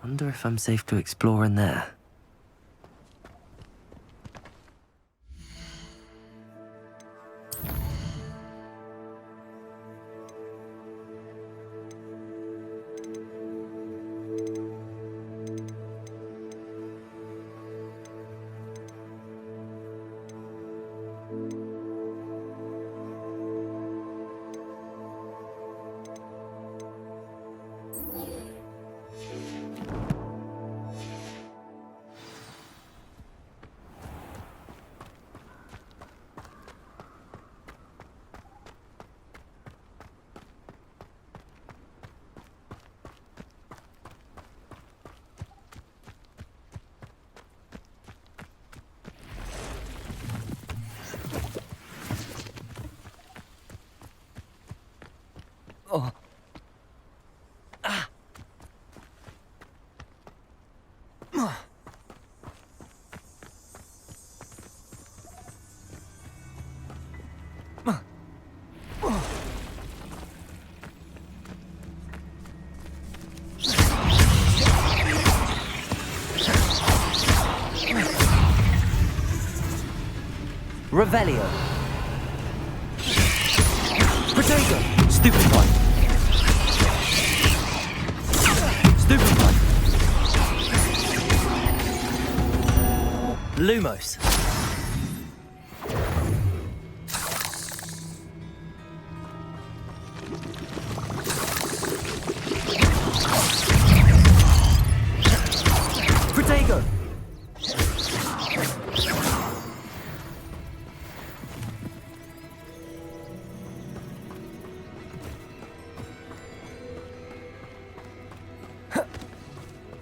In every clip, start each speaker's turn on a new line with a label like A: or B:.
A: Wonder if I'm safe to explore in there. Oh. Ah. Revelio. Protego. Stupid one. Stupid one. Lumos. Protego.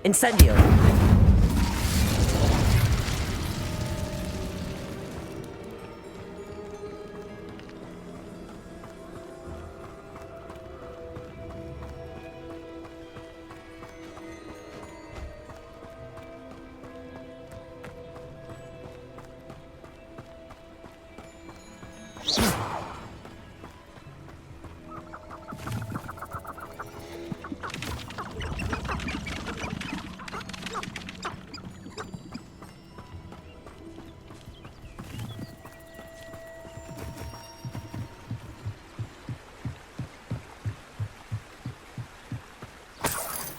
A: Incendio.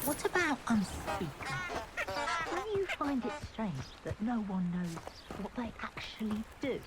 B: What about unspeakable? Don't you find it strange that no one knows what they actually do?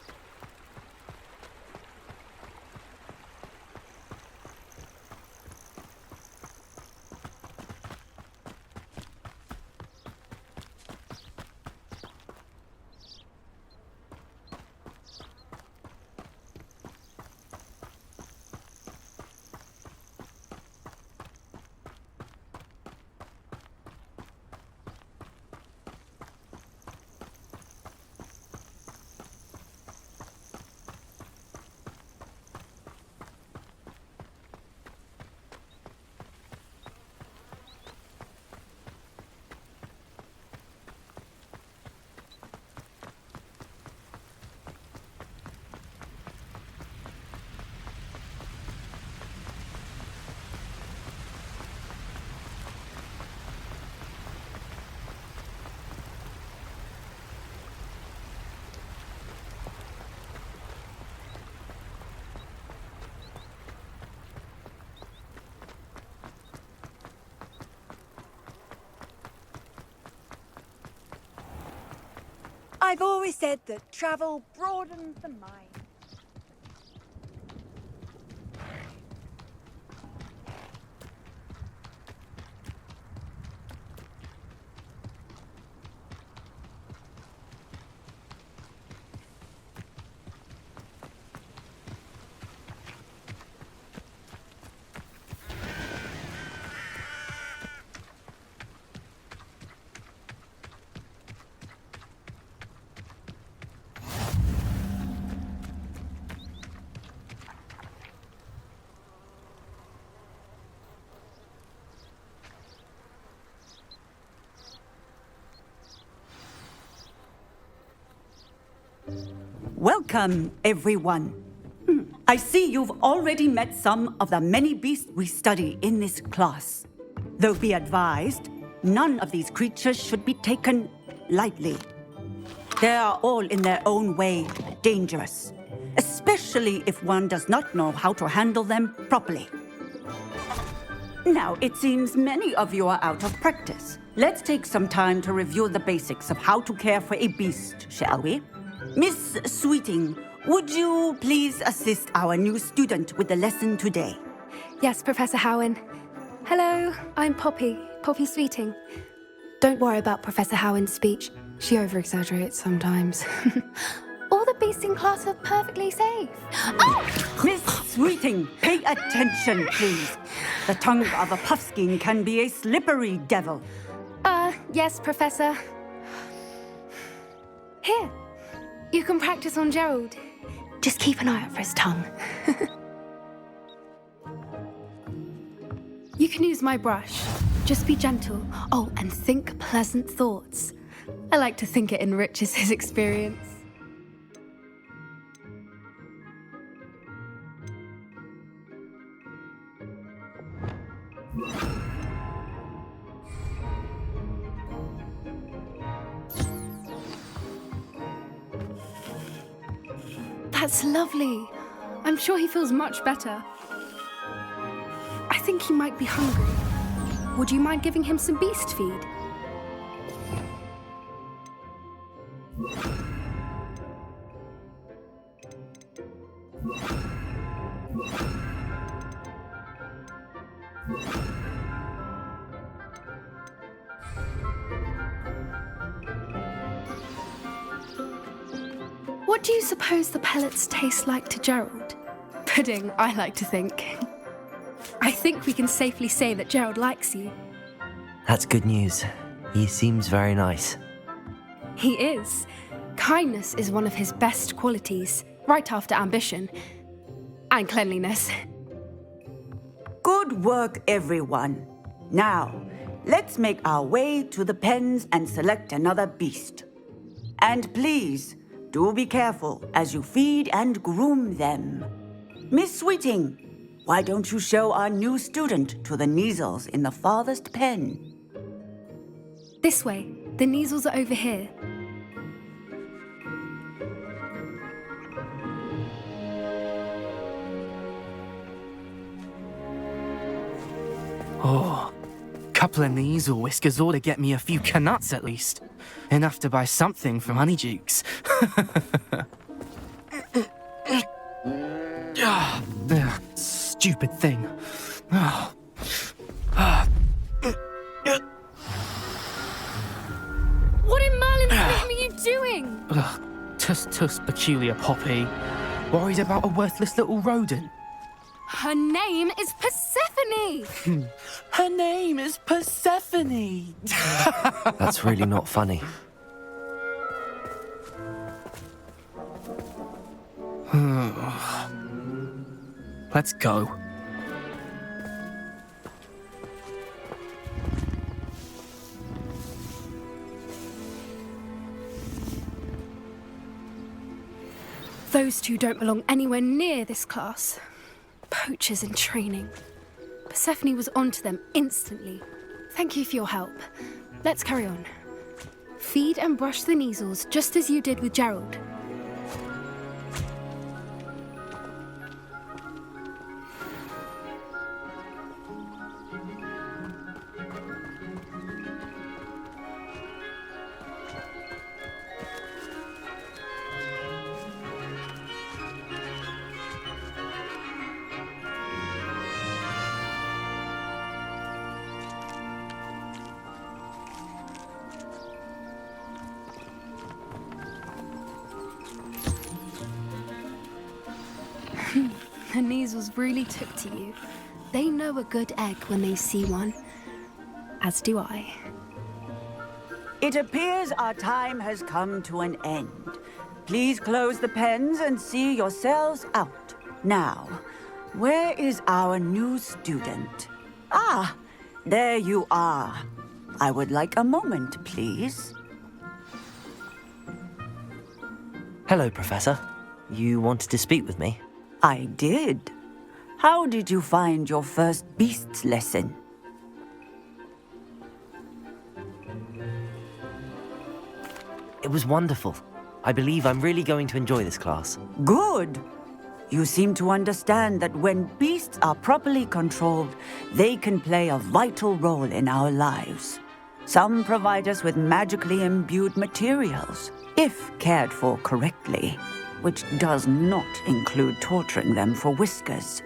C: I've always said that travel broadens the mind.
D: Welcome, everyone. I see you've already met some of the many beasts we study in this class. Though be advised, none of these creatures should be taken lightly. They are all in their own way dangerous, especially if one does not know how to handle them properly. Now, it seems many of you are out of practice. Let's take some time to review the basics of how to care for a beast, shall we? Miss Sweeting, would you please assist our new student with the lesson today?
E: Yes, Professor Howen. Hello, I'm Poppy Sweeting. Don't worry about Professor Howen's speech. She over-exaggerates sometimes. All the beasts in class are perfectly safe. Oh!
D: Miss Sweeting, pay attention, please. The tongue of a puffskein can be a slippery devil.
E: Yes, Professor. Here, you can practice on Gerald. Just keep an eye out for his tongue. You can use my brush. Just be gentle. Oh, and think pleasant thoughts. I like to think it enriches his experience. That's lovely. I'm sure he feels much better. I think he might be hungry. Would you mind giving him some beast feed? What do you suppose the pellets taste like to Gerald? Pudding, I like to think. I think we can safely say that Gerald likes you.
A: That's good news. He seems very nice.
E: He is. Kindness is one of his best qualities, right after ambition. And cleanliness.
D: Good work, everyone. Now, let's make our way to the pens and select another beast. And please, do be careful as you feed and groom them. Miss Sweeting, why don't you show our new student to the Neasels in the farthest pen?
E: This way. The Neasels are over here.
F: Oh, couple of Neasel whiskers ought to get me a few canuts at least. Enough to buy something from Honeydukes. Stupid thing.
E: What in Merlin's name are you doing?
F: Tuss, peculiar Poppy. Worried about a worthless little rodent.
E: Her name is Persephone!
F: Her name is Persephone!
A: That's really not funny.
F: Let's go.
E: Those two don't belong anywhere near this class. Poachers in training. Persephone was onto them instantly. Thank you for your help. Let's carry on. Feed and brush the Neasels just as you did with Gerald. The Neasels really took to you. They know a good egg when they see one. As do I.
D: It appears our time has come to an end. Please close the pens and see yourselves out. Now, where is our new student? Ah, there you are. I would like a moment, please.
A: Hello, Professor. You wanted to speak with me?
D: I did. How did you find your first beasts lesson?
A: It was wonderful. I believe I'm really going to enjoy this class.
D: Good. You seem to understand that when beasts are properly controlled, they can play a vital role in our lives. Some provide us with magically imbued materials, if cared for correctly, which does not include torturing them for whiskers.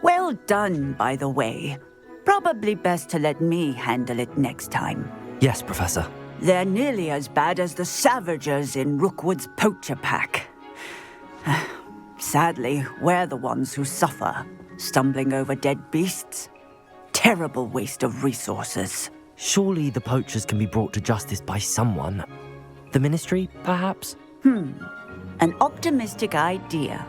D: Well done, by the way. Probably best to let me handle it next time.
A: Yes, Professor.
D: They're nearly as bad as the Savagers in Rookwood's poacher pack. Sadly, we're the ones who suffer, stumbling over dead beasts. Terrible waste of resources.
A: Surely the poachers can be brought to justice by someone. The Ministry, perhaps?
D: An optimistic idea.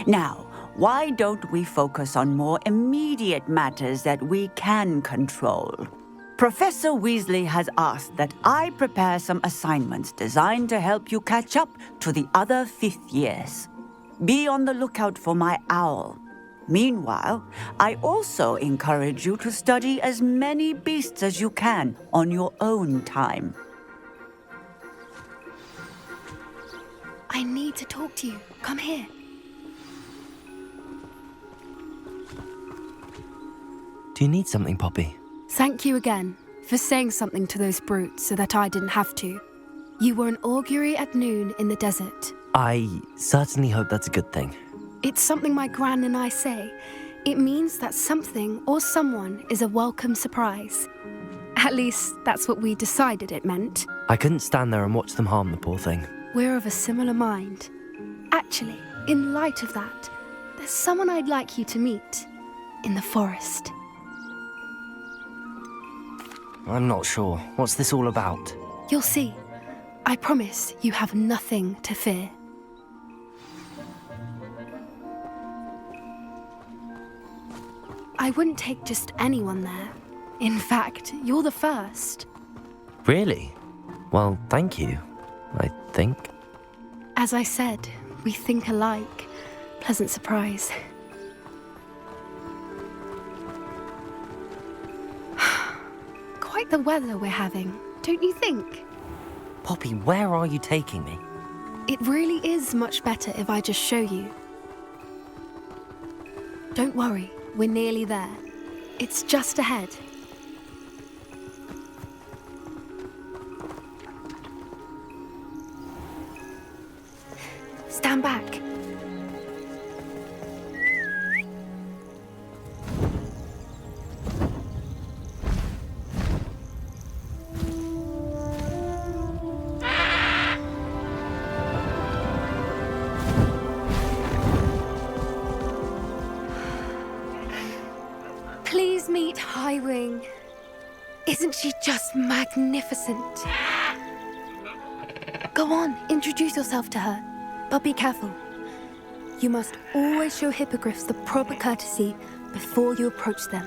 D: Now, why don't we focus on more immediate matters that we can control? Professor Weasley has asked that I prepare some assignments designed to help you catch up to the other 5th years. Be on the lookout for my owl. Meanwhile, I also encourage you to study as many beasts as you can on your own time.
E: I need to talk to you. Come here.
A: Do you need something, Poppy?
E: Thank you again for saying something to those brutes so that I didn't have to. You were an augury at noon in the desert.
A: I certainly hope that's a good thing.
E: It's something my gran and I say. It means that something or someone is a welcome surprise. At least, that's what we decided it meant.
A: I couldn't stand there and watch them harm the poor thing.
E: We're of a similar mind. Actually, in light of that, there's someone I'd like you to meet in the forest.
A: I'm not sure. What's this all about?
E: You'll see. I promise you have nothing to fear. I wouldn't take just anyone there. In fact, you're the first.
A: Really? Well, thank you, I think.
E: As I said, we think alike. Pleasant surprise. Quite the weather we're having, don't you think?
A: Poppy, where are you taking me?
E: It really is much better if I just show you. Don't worry, we're nearly there. It's just ahead. Stand back. Please meet Highwing. Isn't she just magnificent? Go on, introduce yourself to her. But be careful. You must always show hippogriffs the proper courtesy before you approach them.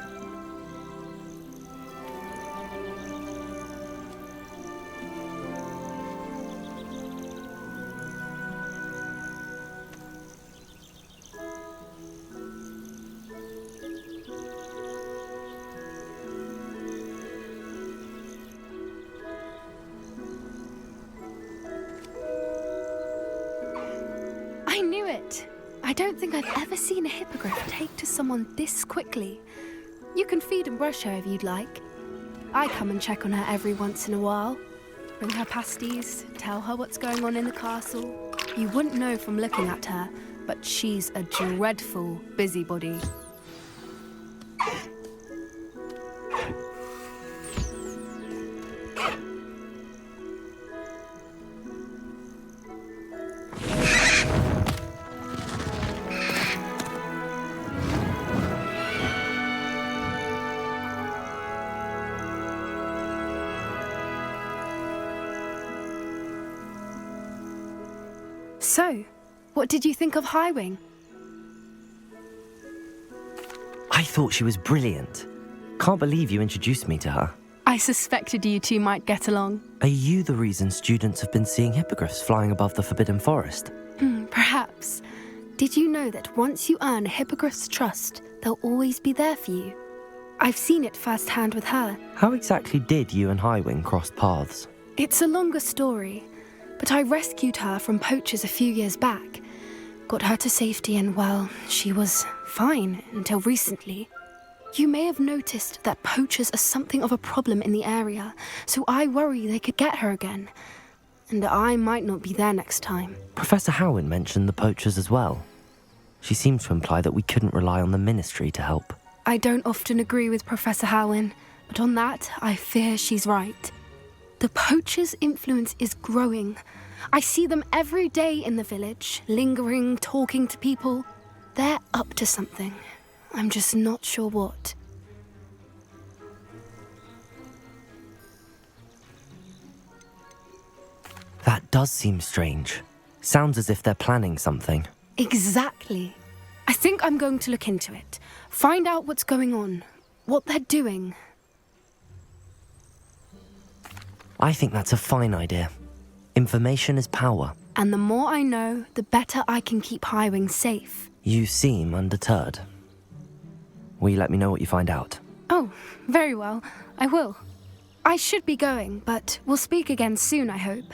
E: I knew it! I don't think I've ever seen a hippogriff take to someone this quickly. You can feed and brush her if you'd like. I come and check on her every once in a while. Bring her pasties, tell her what's going on in the castle. You wouldn't know from looking at her, but she's a dreadful busybody. So, what did you think of Highwing?
A: I thought she was brilliant. Can't believe you introduced me to her.
E: I suspected you two might get along.
A: Are you the reason students have been seeing hippogriffs flying above the Forbidden Forest?
E: Perhaps. Did you know that once you earn a hippogriff's trust, they'll always be there for you? I've seen it firsthand with her.
A: How exactly did you and Highwing cross paths?
E: It's a longer story, but I rescued her from poachers a few years back. Got her to safety and, well, she was fine until recently. You may have noticed that poachers are something of a problem in the area, so I worry they could get her again. And I might not be there next time.
A: Professor Howin mentioned the poachers as well. She seemed to imply that we couldn't rely on the Ministry to help.
E: I don't often agree with Professor Howin, but on that, I fear she's right. The poachers' influence is growing. I see them every day in the village, lingering, talking to people. They're up to something. I'm just not sure what.
A: That does seem strange. Sounds as if they're planning something.
E: Exactly. I think I'm going to look into it. Find out what's going on, what they're doing.
A: I think that's a fine idea. Information is power.
E: And the more I know, the better I can keep Highwing safe.
A: You seem undeterred. Will you let me know what you find out?
E: Oh, very well. I will. I should be going, but we'll speak again soon, I hope.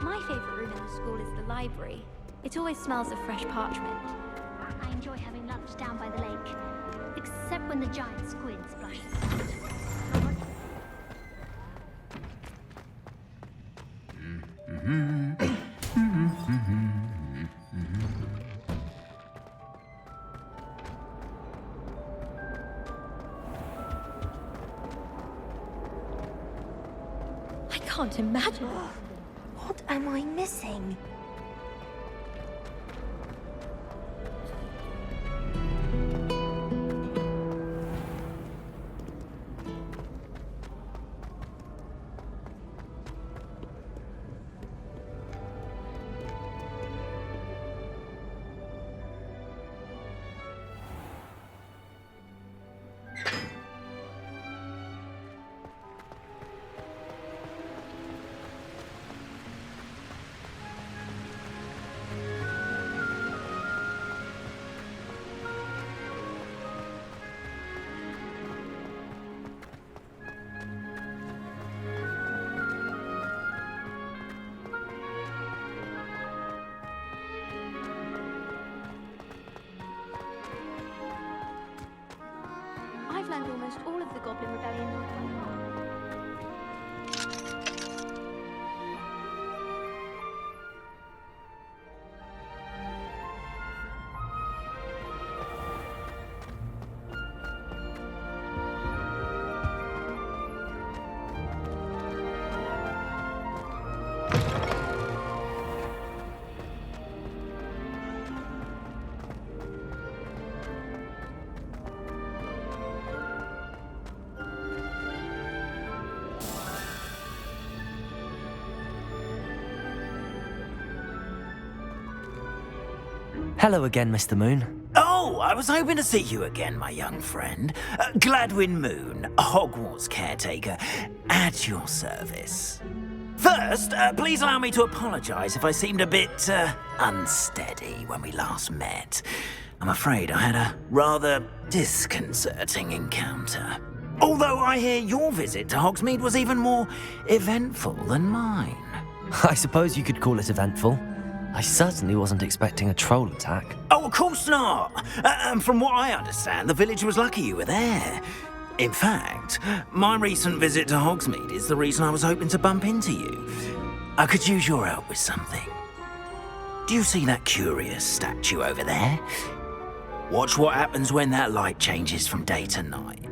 G: My favourite room in the school is the library. It always smells of fresh parchment.
H: I enjoy having lunch down by the lake, except when the giant squid splashes out.
G: I can't imagine. What am I missing? I've learned almost all of the Goblin Rebellion lore by heart.
A: Hello again, Mr. Moon.
I: Oh, I was hoping to see you again, my young friend. Gladwin Moon, Hogwarts caretaker, at your service. First, please allow me to apologise if I seemed a bit unsteady when we last met. I'm afraid I had a rather disconcerting encounter. Although I hear your visit to Hogsmeade was even more eventful than mine.
A: I suppose you could call it eventful. I certainly wasn't expecting a troll attack.
I: Oh, of course not. And from what I understand, the village was lucky you were there. In fact, my recent visit to Hogsmeade is the reason I was hoping to bump into you. I could use your help with something. Do you see that curious statue over there? Watch what happens when that light changes from day to night.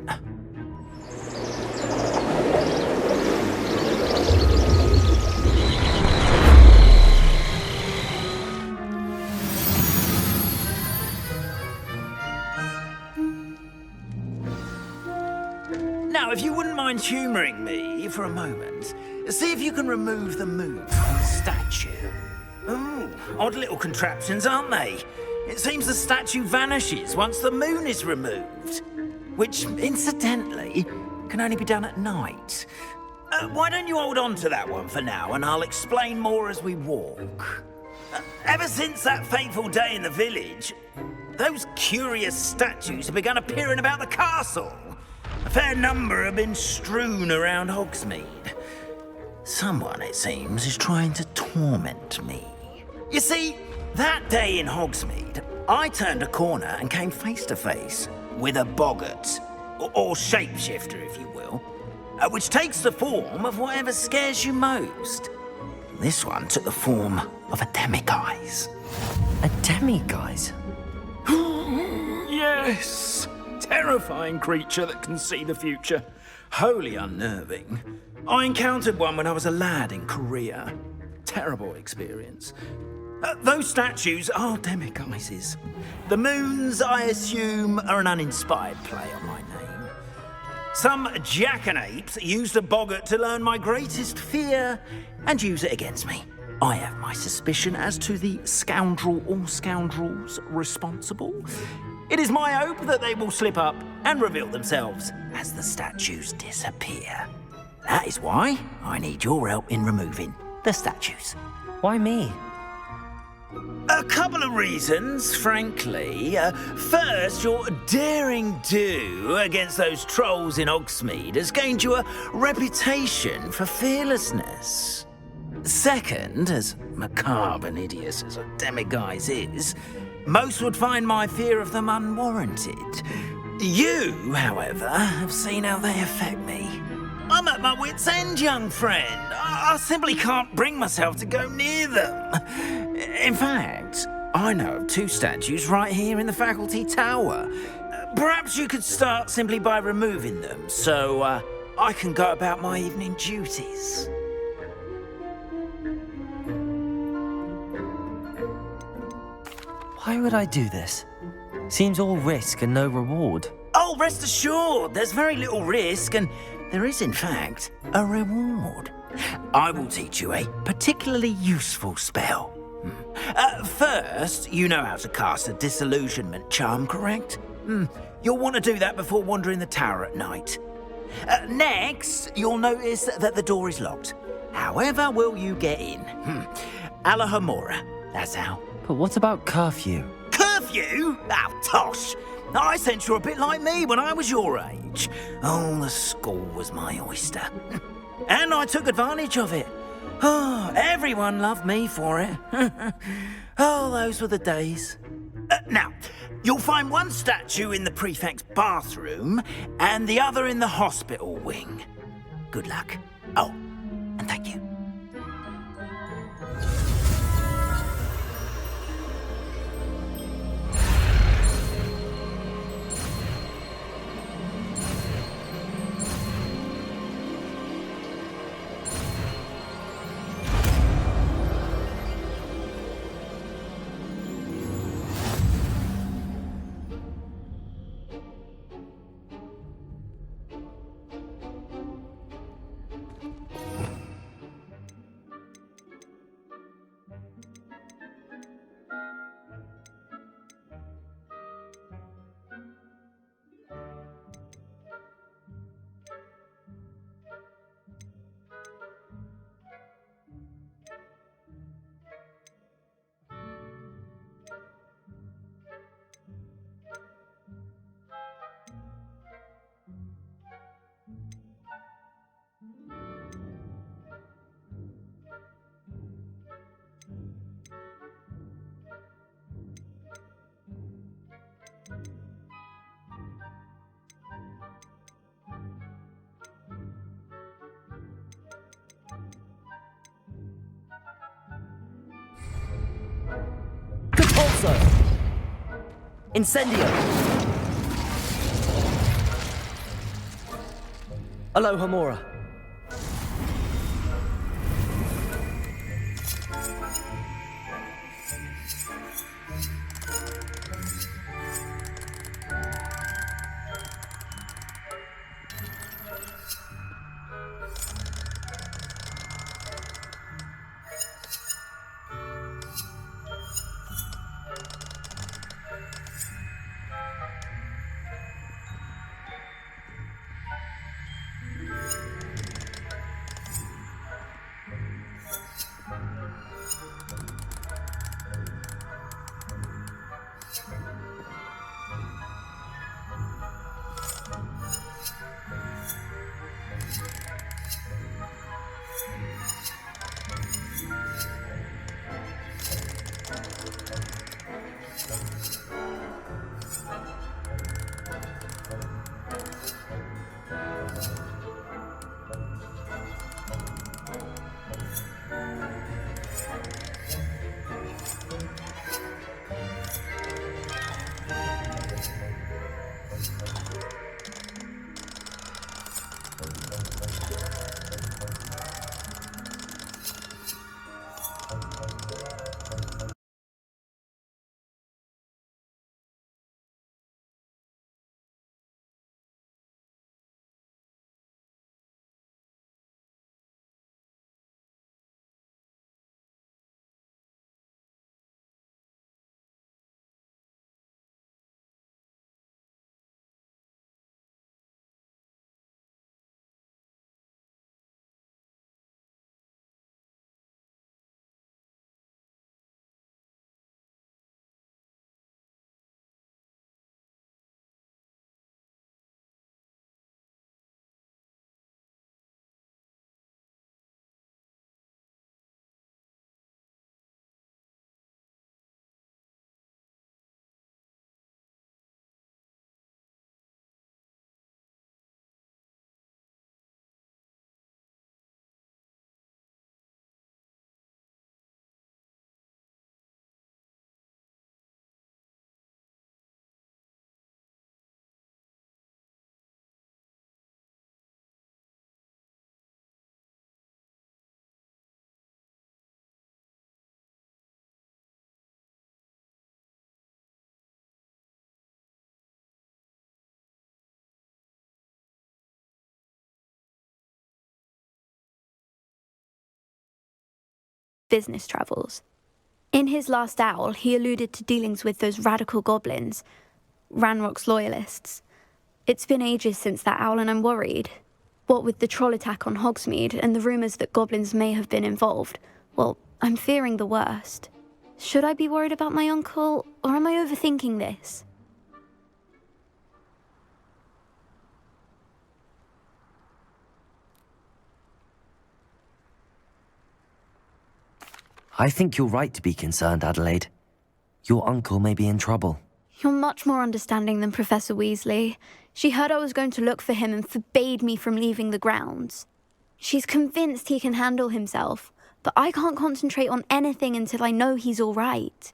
I: Now, if you wouldn't mind humouring me for a moment, see if you can remove the moon from the statue. Ooh, odd little contraptions, aren't they? It seems the statue vanishes once the moon is removed. Which, incidentally, can only be done at night. Why don't you hold on to that one for now, and I'll explain more as we walk. Ever since that fateful day in the village, those curious statues have begun appearing about the castle. A fair number have been strewn around Hogsmeade. Someone, it seems, is trying to torment me. You see, that day in Hogsmeade, I turned a corner and came face to face with a boggart, or shapeshifter, if you will, which takes the form of whatever scares you most. This one took the form of a demiguise.
A: A demiguise?
I: Yes! Terrifying creature that can see the future. Wholly unnerving. I encountered one when I was a lad in Korea. Terrible experience. Those statues are demiguises. The moons, I assume, are an uninspired play on my name. Some jackanapes used a boggart to learn my greatest fear and use it against me. I have my suspicion as to the scoundrel or scoundrels responsible. It is my hope that they will slip up and reveal themselves as the statues disappear. That is why I need your help in removing the statues.
A: Why me?
I: A couple of reasons, frankly. First, your daring do against those trolls in Hogsmeade has gained you a reputation for fearlessness. Second, as macabre and hideous as a demiguise is, most would find my fear of them unwarranted. You, however, have seen how they affect me. I'm at my wit's end, young friend. I simply can't bring myself to go near them. In fact, I know of two statues right here in the faculty tower. Perhaps you could start simply by removing them, so I can go about my evening duties.
A: Why would I do this? Seems all risk and no reward.
I: Oh, rest assured, there's very little risk, and there is, in fact, a reward. I will teach you a particularly useful spell. First, you know how to cast a disillusionment charm, correct? You'll want to do that before wandering the tower at night. Next, you'll notice that the door is locked. However will you get in? Alahomora, that's how.
A: But what about curfew?
I: Curfew? Oh, tosh. I sense you're a bit like me when I was your age. Oh, the school was my oyster. And I took advantage of it. Oh, everyone loved me for it. Oh, those were the days. Now, you'll find one statue in the prefect's bathroom and the other in the hospital wing. Good luck. Oh, and thank you.
A: Repulso! Incendio! Aloha Mora.
J: Business travels. In his last owl, he alluded to dealings with those radical goblins, Ranrock's loyalists. It's been ages since that owl and I'm worried. What with the troll attack on Hogsmeade and the rumours that goblins may have been involved, well, I'm fearing the worst. Should I be worried about my uncle, or am I overthinking this?
A: I think you're right to be concerned, Adelaide. Your uncle may be in trouble.
J: You're much more understanding than Professor Weasley. She heard I was going to look for him and forbade me from leaving the grounds. She's convinced he can handle himself, but I can't concentrate on anything until I know he's all right.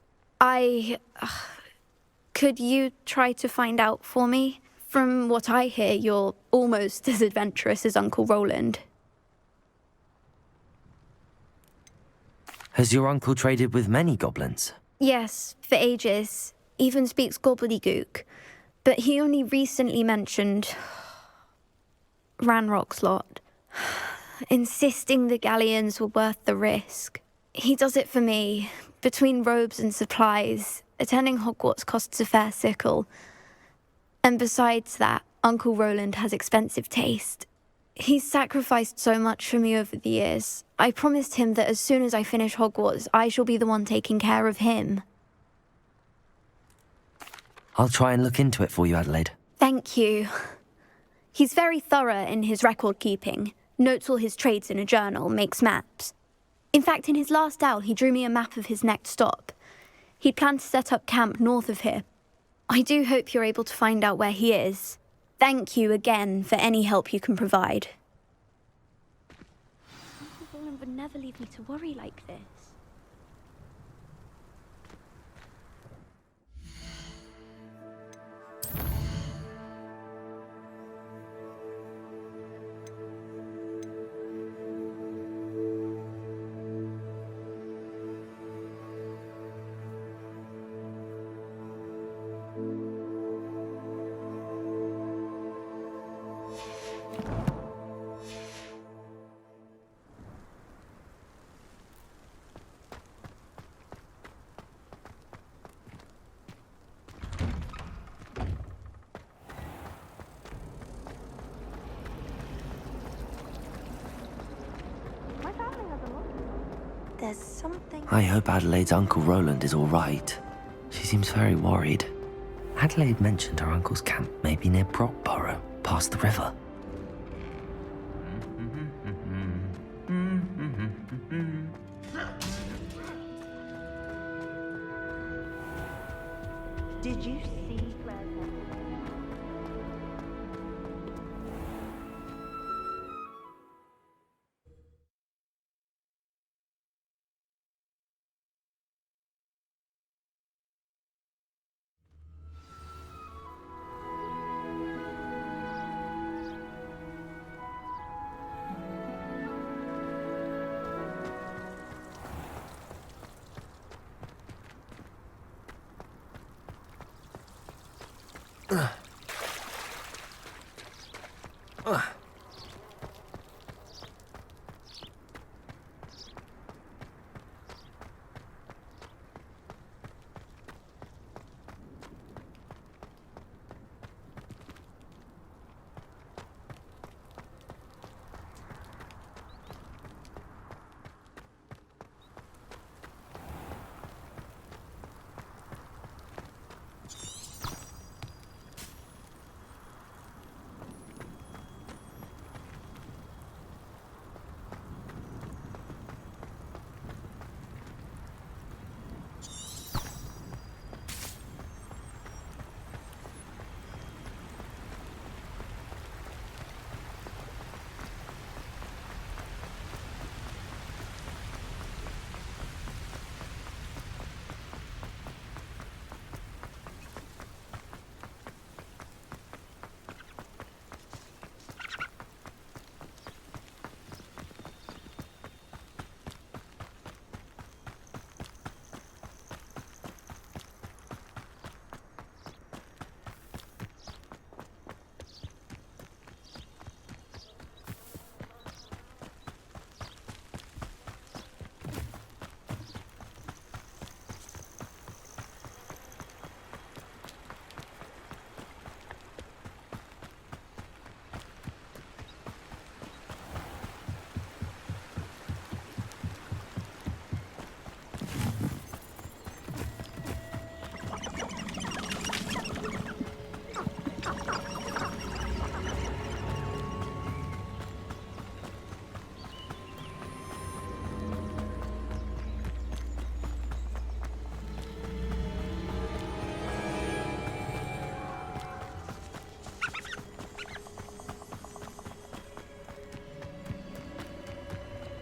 J: Could you try to find out for me? From what I hear, you're almost as adventurous as Uncle Roland.
A: Has your uncle traded with many goblins?
J: Yes, for ages. Even speaks gobbledygook. But he only recently mentioned Ranrock's lot, insisting the galleons were worth the risk. He does it for me. Between robes and supplies, attending Hogwarts costs a fair sickle. And besides that, Uncle Roland has expensive taste. He's sacrificed so much for me over the years. I promised him that as soon as I finish Hogwarts, I shall be the one taking care of him.
A: I'll try and look into it for you, Adelaide.
J: Thank you. He's very thorough in his record keeping, notes all his trades in a journal, makes maps. In fact, in his last owl, he drew me a map of his next stop. He'd planned to set up camp north of here. I do hope you're able to find out where he is. Thank you again for any help you can provide. Uncle Roland would never leave me to worry like this.
B: There's something...
A: I hope Adelaide's Uncle Roland is all right. She seems very worried. Adelaide mentioned her uncle's camp may be near Brockborough, past the river.
B: Did you see Greta?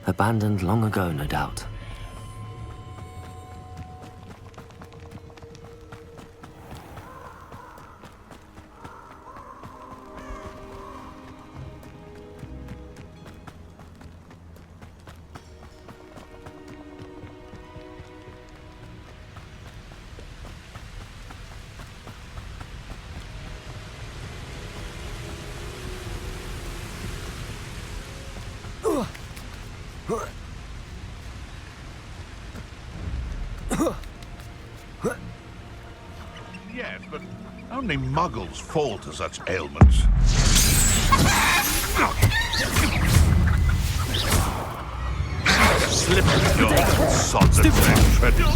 A: Abandoned long ago, no doubt.
K: Yes, but only muggles fall to such ailments. Slip your sod that treading.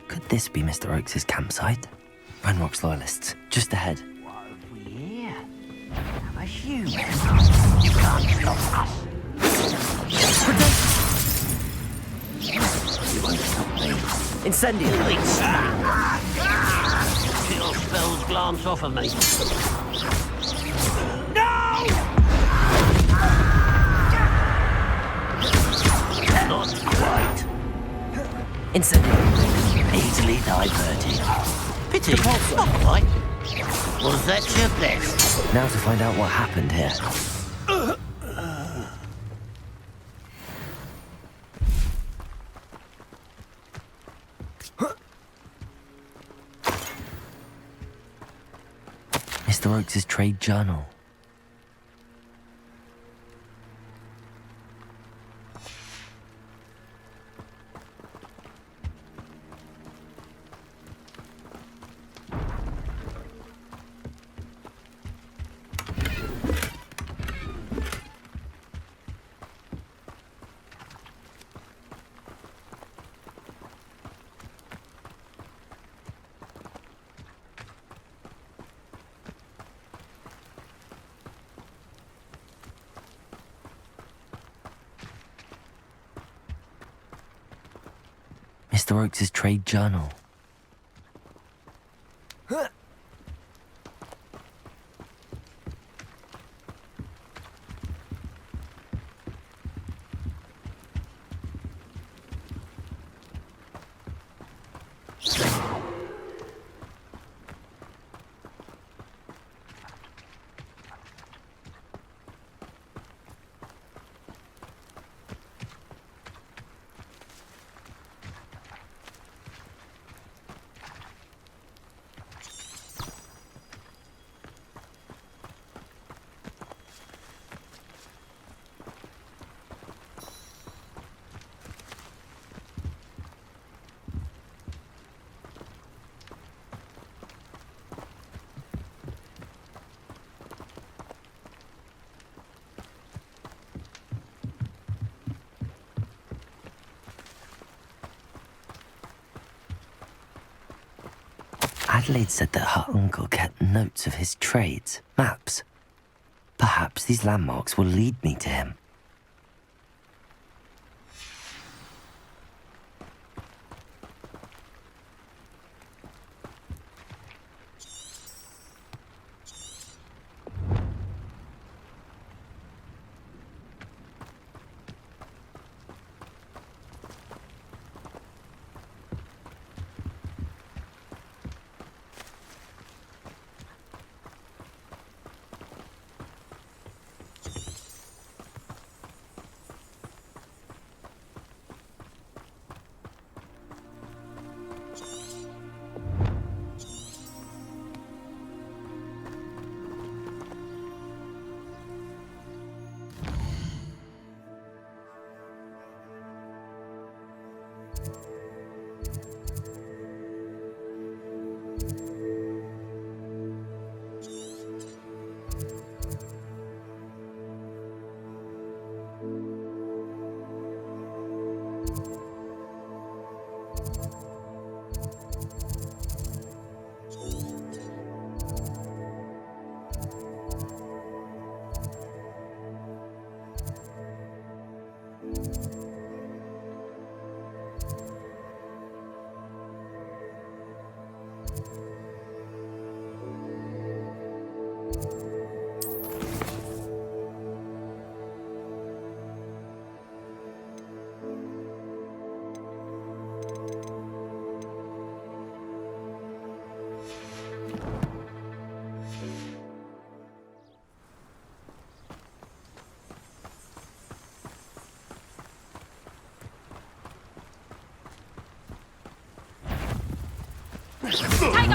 A: Could this be Mr. Oakes' campsite? Renrock's loyalists, just ahead.
I: What have we here? I'm a human. You can't stop us. You won't stop me.
A: Incendiary!
I: Your spells glance off of me. Not quite.
A: Incendiary!
I: Easily diverted. Pity, not quite. Was that your best?
A: Now to find out what happened here. Mr. Oakes' trade journal. Mr. Oakes' trade journal. Adelaide said that her uncle kept notes of his trades, maps. Perhaps these landmarks will lead me to him.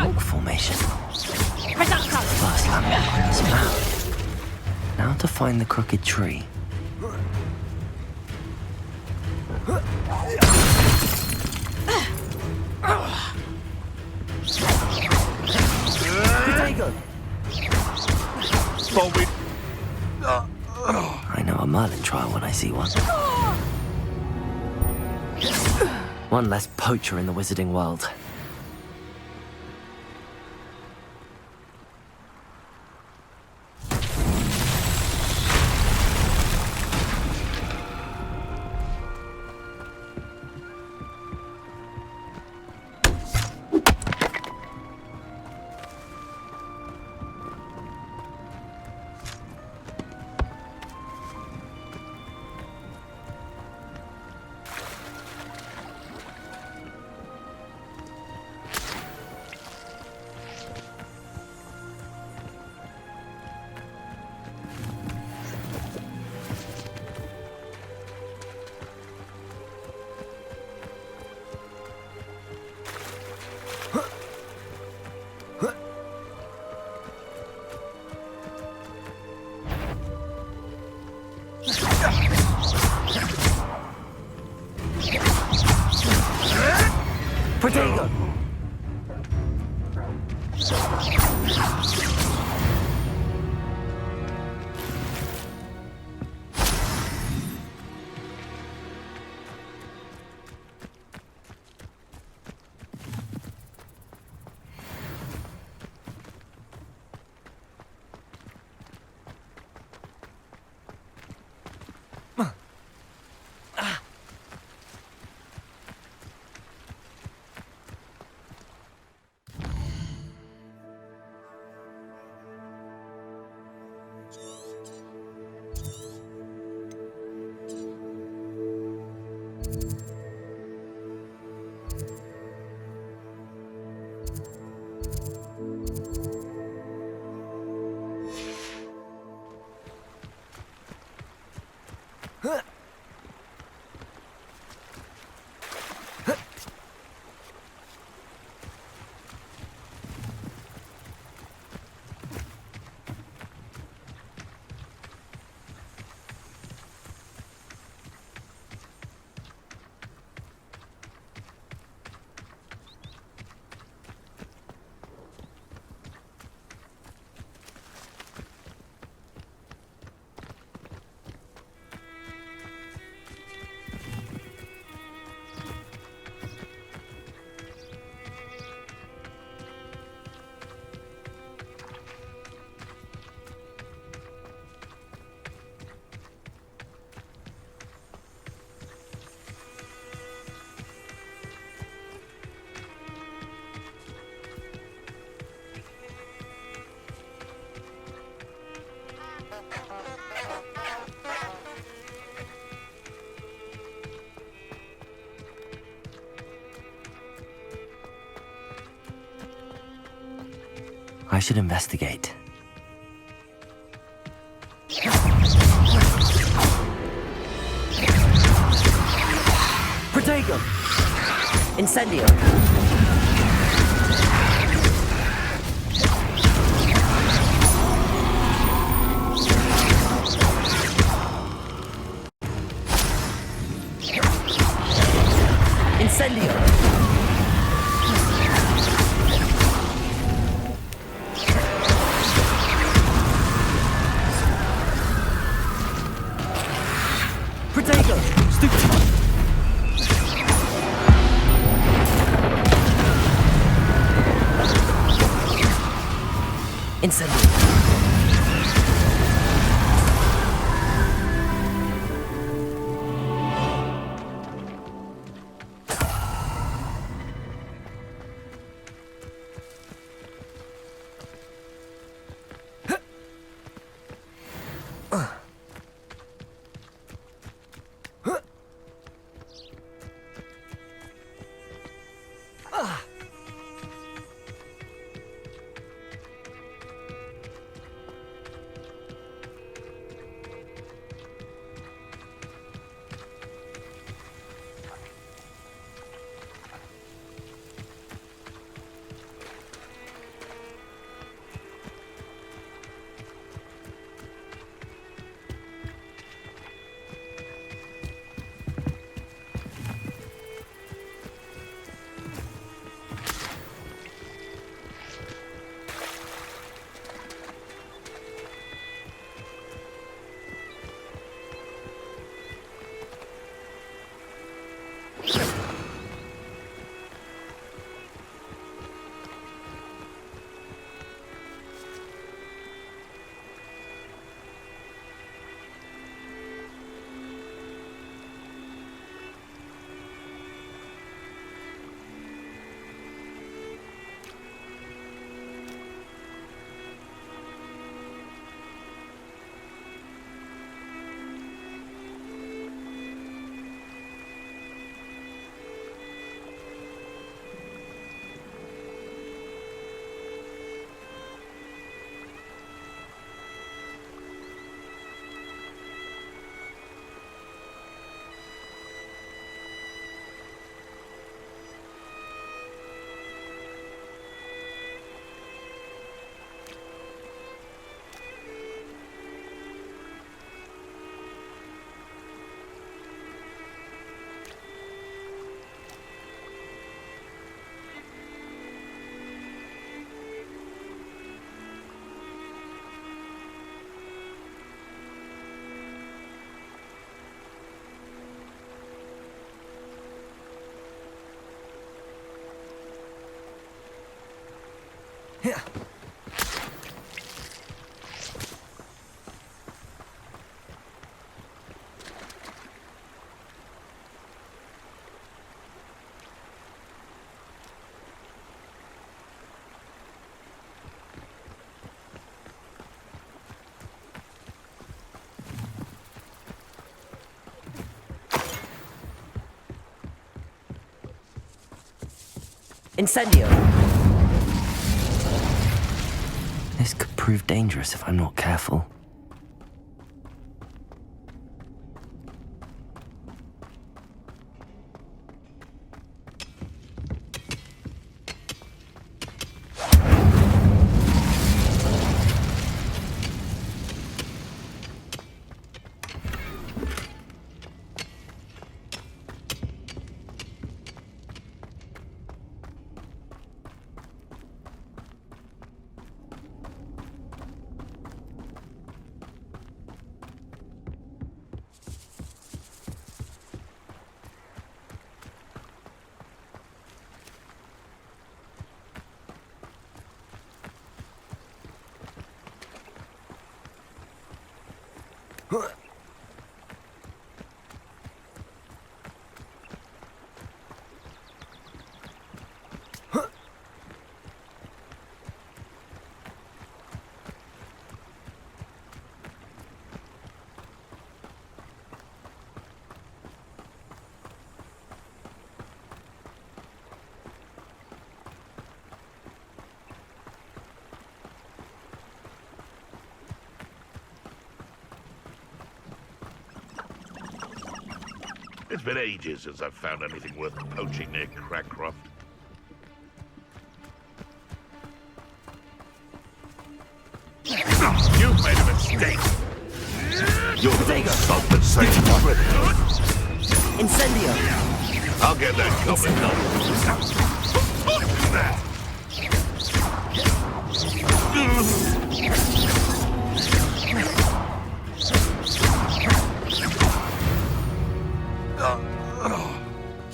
A: Rock formation. First landmark on this map. Now to find the crooked tree. I know a Merlin trial when I see one. One less poacher in the wizarding world. Protego! I should investigate. Protego! Incendio! Incendio! Protego! Stupid! Incendio! Incendio! This could prove dangerous if I'm not careful.
K: It's been ages since I've found anything worth poaching near Crackcroft. You've made a mistake. You're the salt that saves
A: Incendio!
K: I'll get that goblin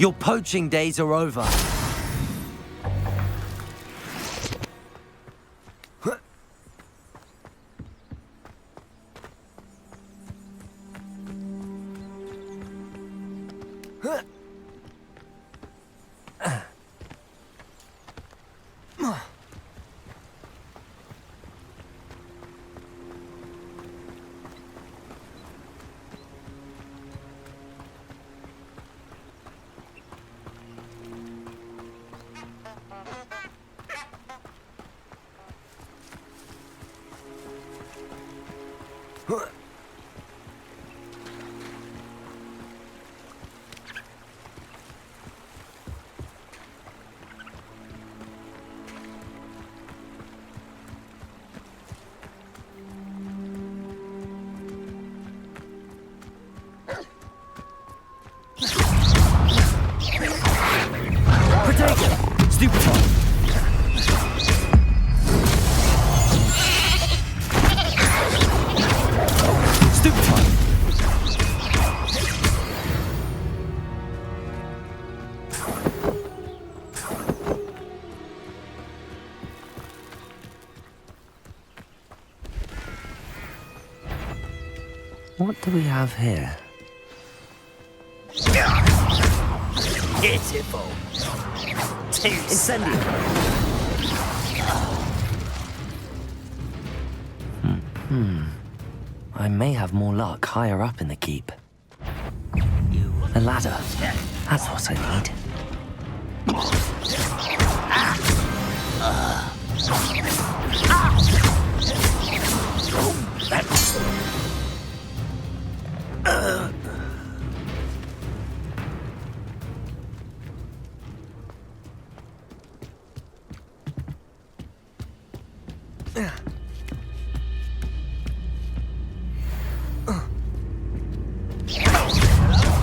A: Your poaching days are over. What do we have here?
I: Pitiful.
A: Incendio! I may have more luck higher up in the keep. A ladder. That's what I need.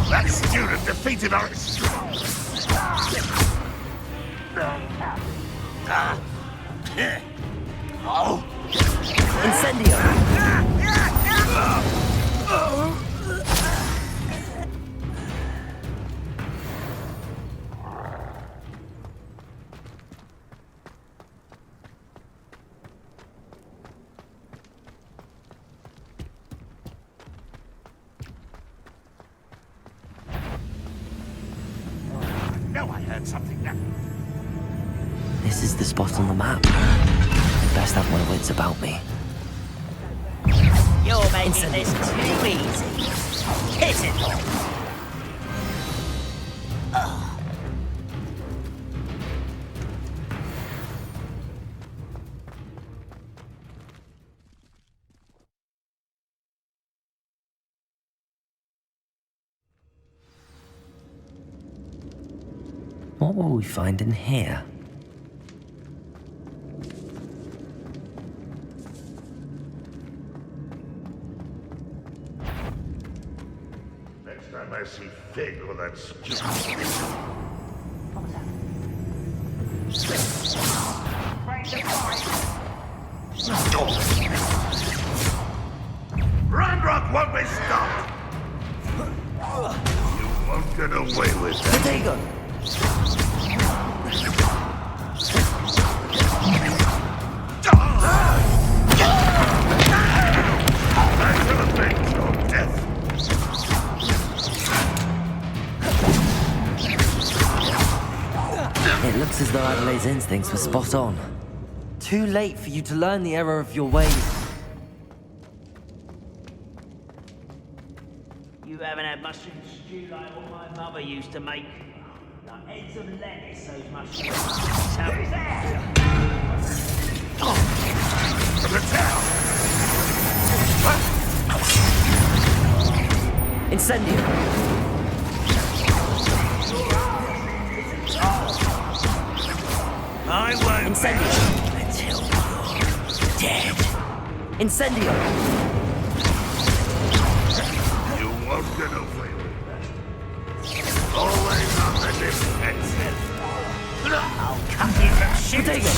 K: That student defeated our...
A: Incendio!
K: heard something now.
A: This is the spot on the map. I'd best have my wits about me.
L: You're making this too easy. Pitiful.
A: What will we find in here?
K: Next time I see Fig or that stupid... Ranrock won't be stopped! You won't get away with that.
A: Potato!
K: I will avenge your death.
A: It looks as though Adelaide's instincts were spot on. Too late for you to learn the error of your ways.
L: You haven't had mushroom stew like what my mother used to make. Like heads of lettuce, those mushrooms. So is there?
K: To the town!
A: Incendio!
L: I won't
A: Incendio!
L: until you're dead.
A: Incendio!
K: You won't get away with that. Always on the defensive.
L: I'll cut you from shit.
A: Potato!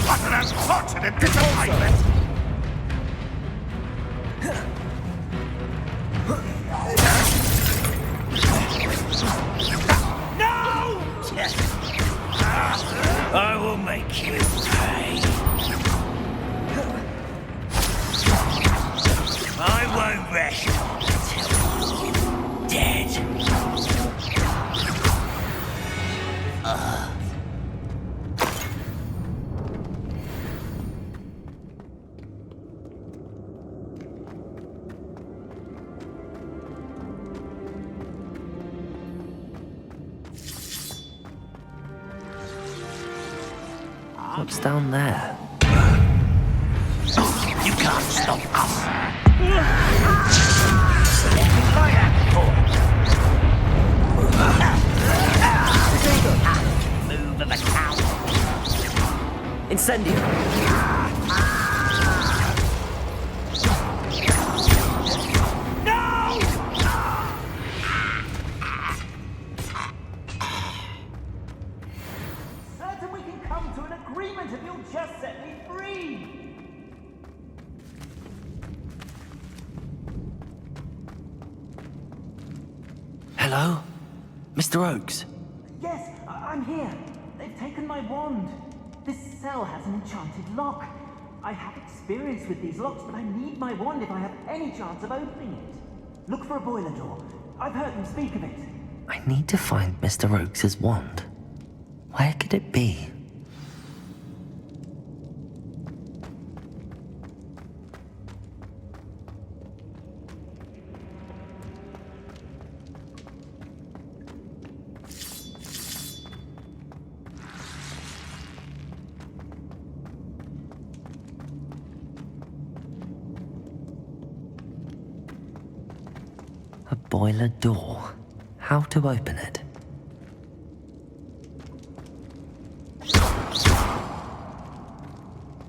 K: What an unfortunate disappointment!
L: No! I will make you pay. I won't rest until you're dead.
A: What's down there?
L: You can't stop us. Try that move of a cow.
A: Incendio!
L: Certain we can come to an agreement if you'll just set me free.
A: Hello? Mr. Oakes?
L: Yes, I'm here. They've taken my wand. This cell has an enchanted lock. I have experience with these locks, but I need my wand if I have any chance of opening it. Look for a boiler door. I've heard them speak of it.
A: I need to find Mr. Oakes' wand. Where could it be? A boiler door. How to open it?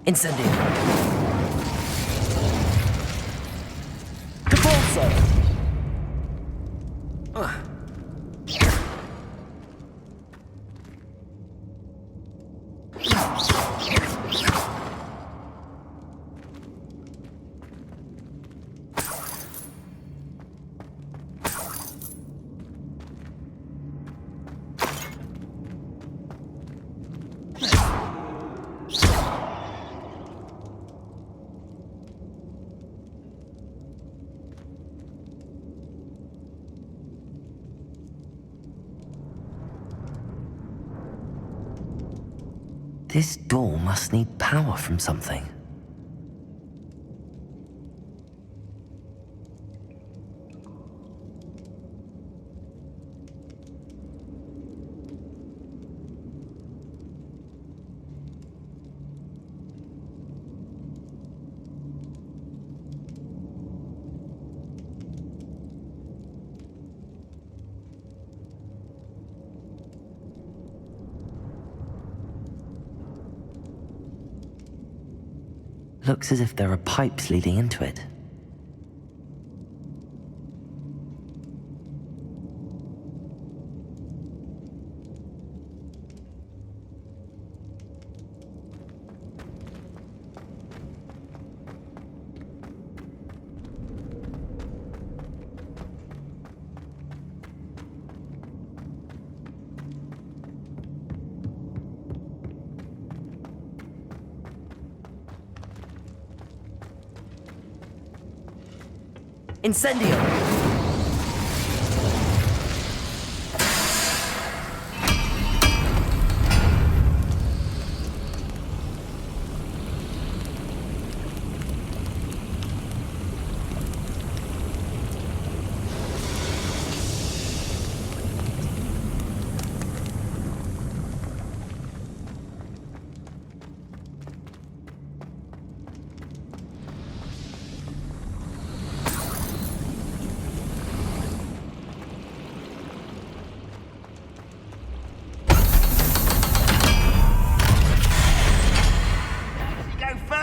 A: Incendio! Capulso! This door must need power from something. Looks as if there are pipes leading into it. Incendio!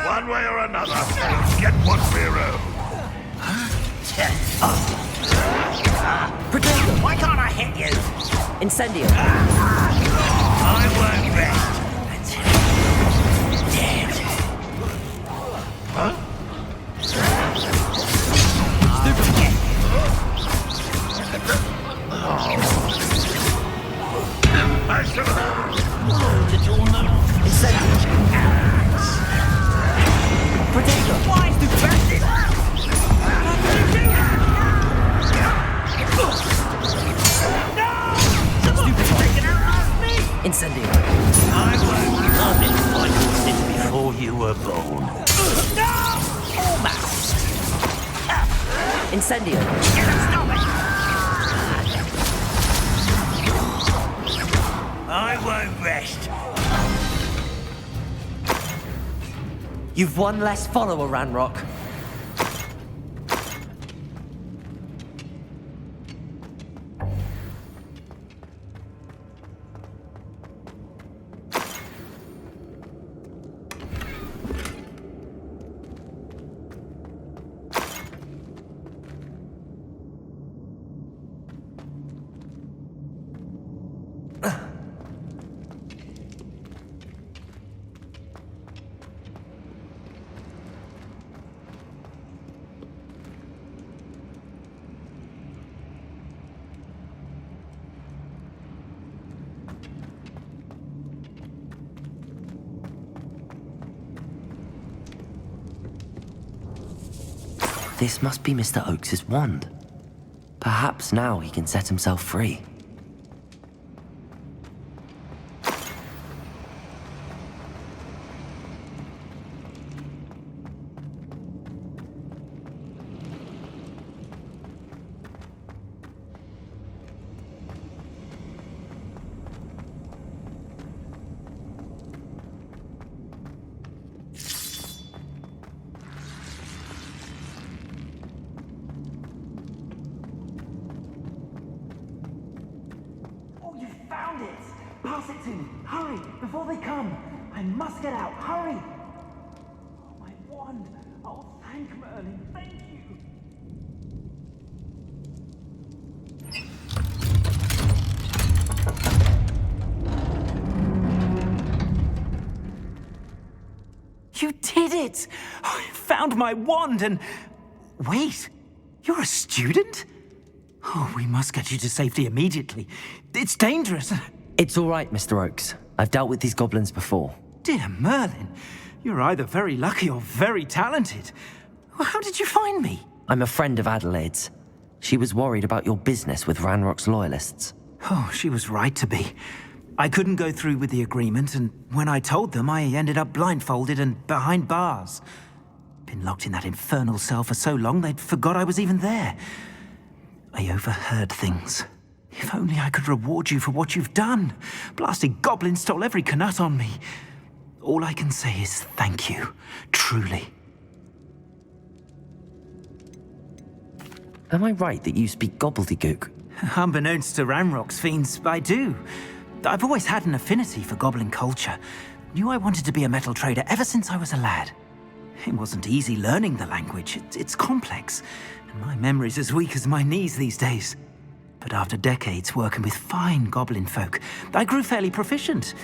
K: One way or another, get what we owe.
A: Potato!
I: Why can't I hit you?
A: Incendio!
I: I won't rest until you're dead.
K: Huh?
A: Incendio! Potato!
I: Why is the bastard?
A: Incendio!
I: I didn't find you since before you were born. Almost.
A: Incendio!
I: Stop it! I won't rest.
A: You've one less follower, Ranrock. This must be Mr. Oakes's wand. Perhaps now he can set himself free.
L: Found it! Pass it to me! Hurry! Before they come! I must get out! Hurry! Oh, my wand! Oh, thank Merlin! Thank you! You did it! I found my wand and... Wait! You're a student? Oh, we must get you to safety immediately. It's dangerous.
A: It's all right, Mr. Oakes. I've dealt with these goblins before.
L: Dear Merlin, you're either very lucky or very talented. Well, how did you find me?
A: I'm a friend of Adelaide's. She was worried about your business with Ranrock's loyalists.
L: Oh, she was right to be. I couldn't go through with the agreement, and when I told them, I ended up blindfolded and behind bars. Been locked in that infernal cell for so long, they'd forgot I was even there. I overheard things. If only I could reward you for what you've done. Blasted goblin stole every Knut on me. All I can say is thank you, truly.
A: Am I right that you speak gobbledygook?
L: Unbeknownst to Ranrock's fiends, I do. I've always had an affinity for goblin culture. Knew I wanted to be a metal trader ever since I was a lad. It wasn't easy learning the language. It's complex, and my memory's as weak as my knees these days. But after decades working with fine goblin folk, I grew fairly proficient.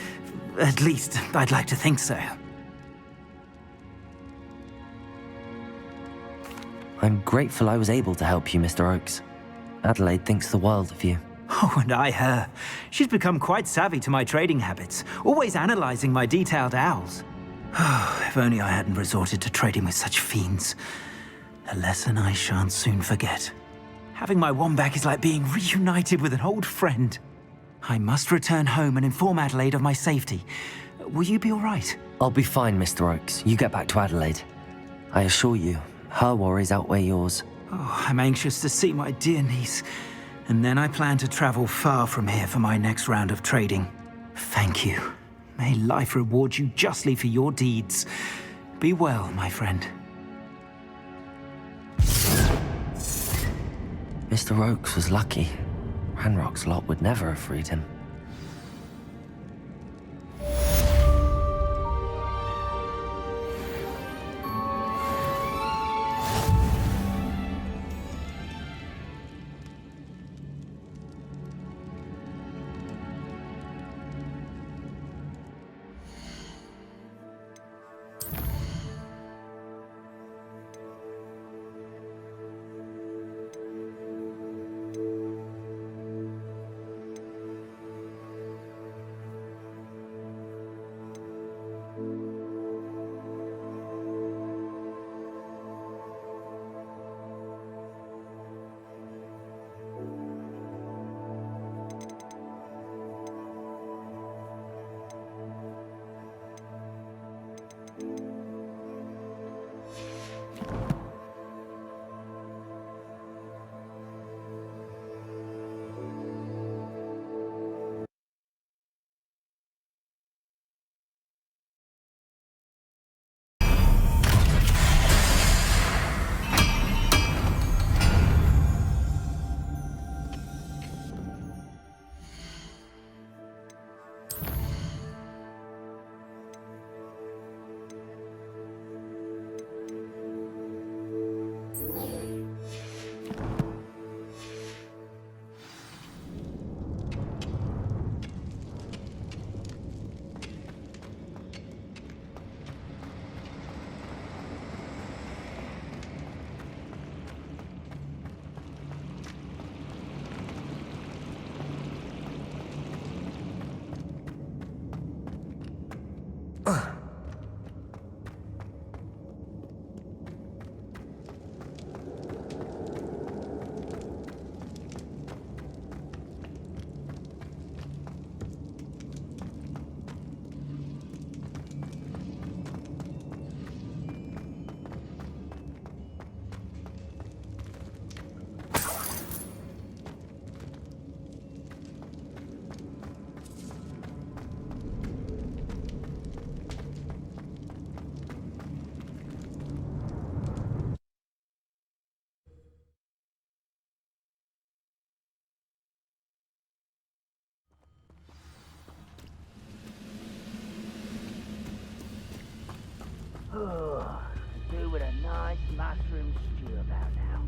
L: At least, I'd like to think so.
A: I'm grateful I was able to help you, Mr. Oakes. Adelaide thinks the world of you.
L: Oh, and I her. She's become quite savvy to my trading habits, always analyzing my detailed owls. If only I hadn't resorted to trading with such fiends. A lesson I shan't soon forget. Having my wand back is like being reunited with an old friend. I must return home and inform Adelaide of my safety. Will you be all right?
A: I'll be fine, Mr. Oakes. You get back to Adelaide. I assure you, her worries outweigh yours.
L: Oh, I'm anxious to see my dear niece. And then I plan to travel far from here for my next round of trading. Thank you. May life reward you justly for your deeds. Be well, my friend.
A: Mr. Oakes was lucky. Ranrock's lot would never have freed him.
M: Oh, do with a nice mushroom stew about now.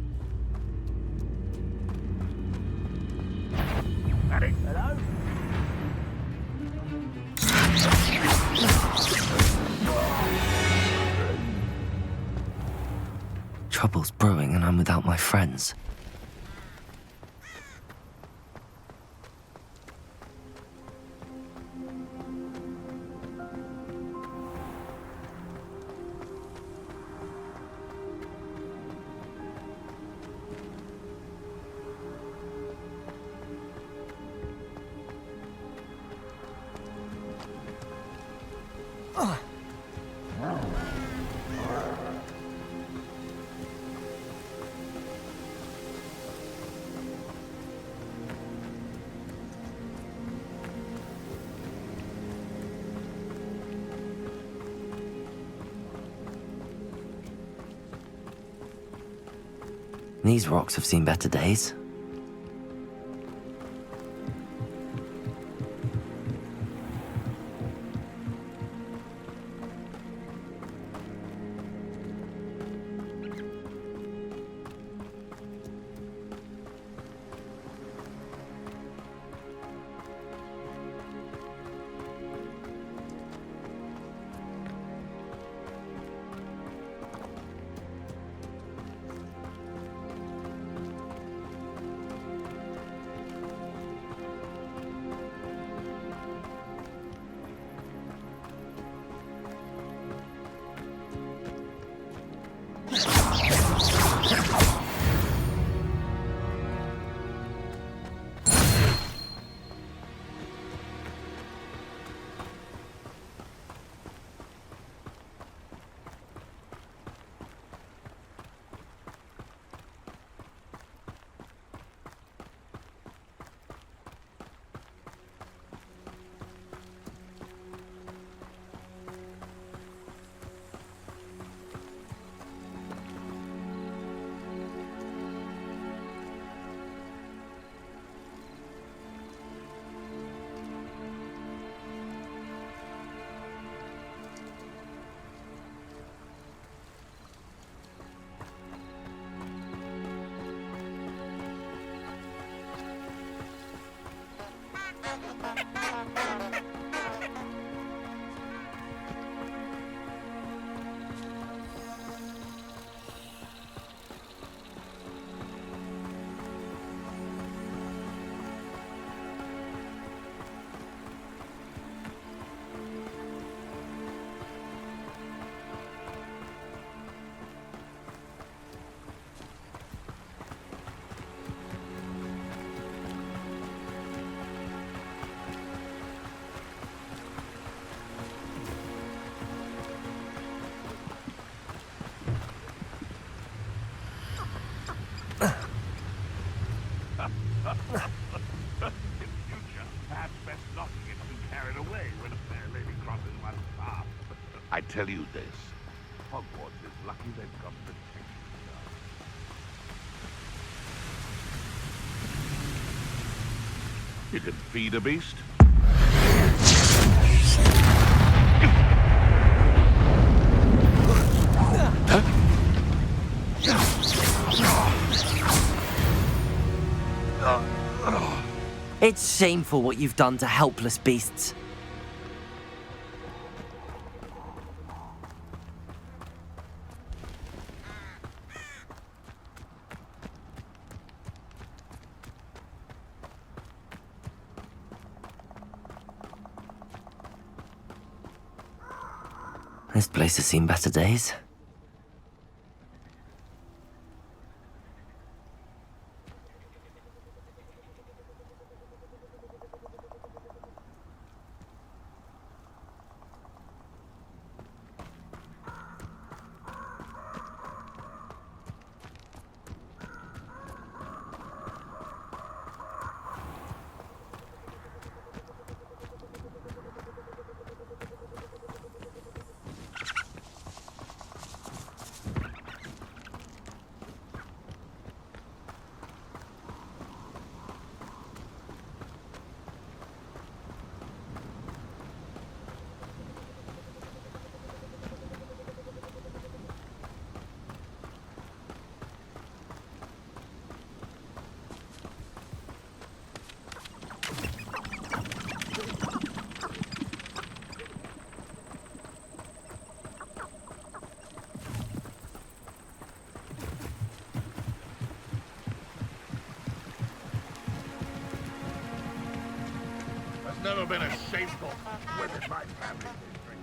M: Ready? Hello?
A: Trouble's brewing and I'm without my friends. These rocks have seen better days.
K: I tell you this, Hogwarts is lucky they've got protection. You can feed a beast.
A: It's shameful what you've done to helpless beasts. This place has seen better days.
K: Never been a shameful within my family history.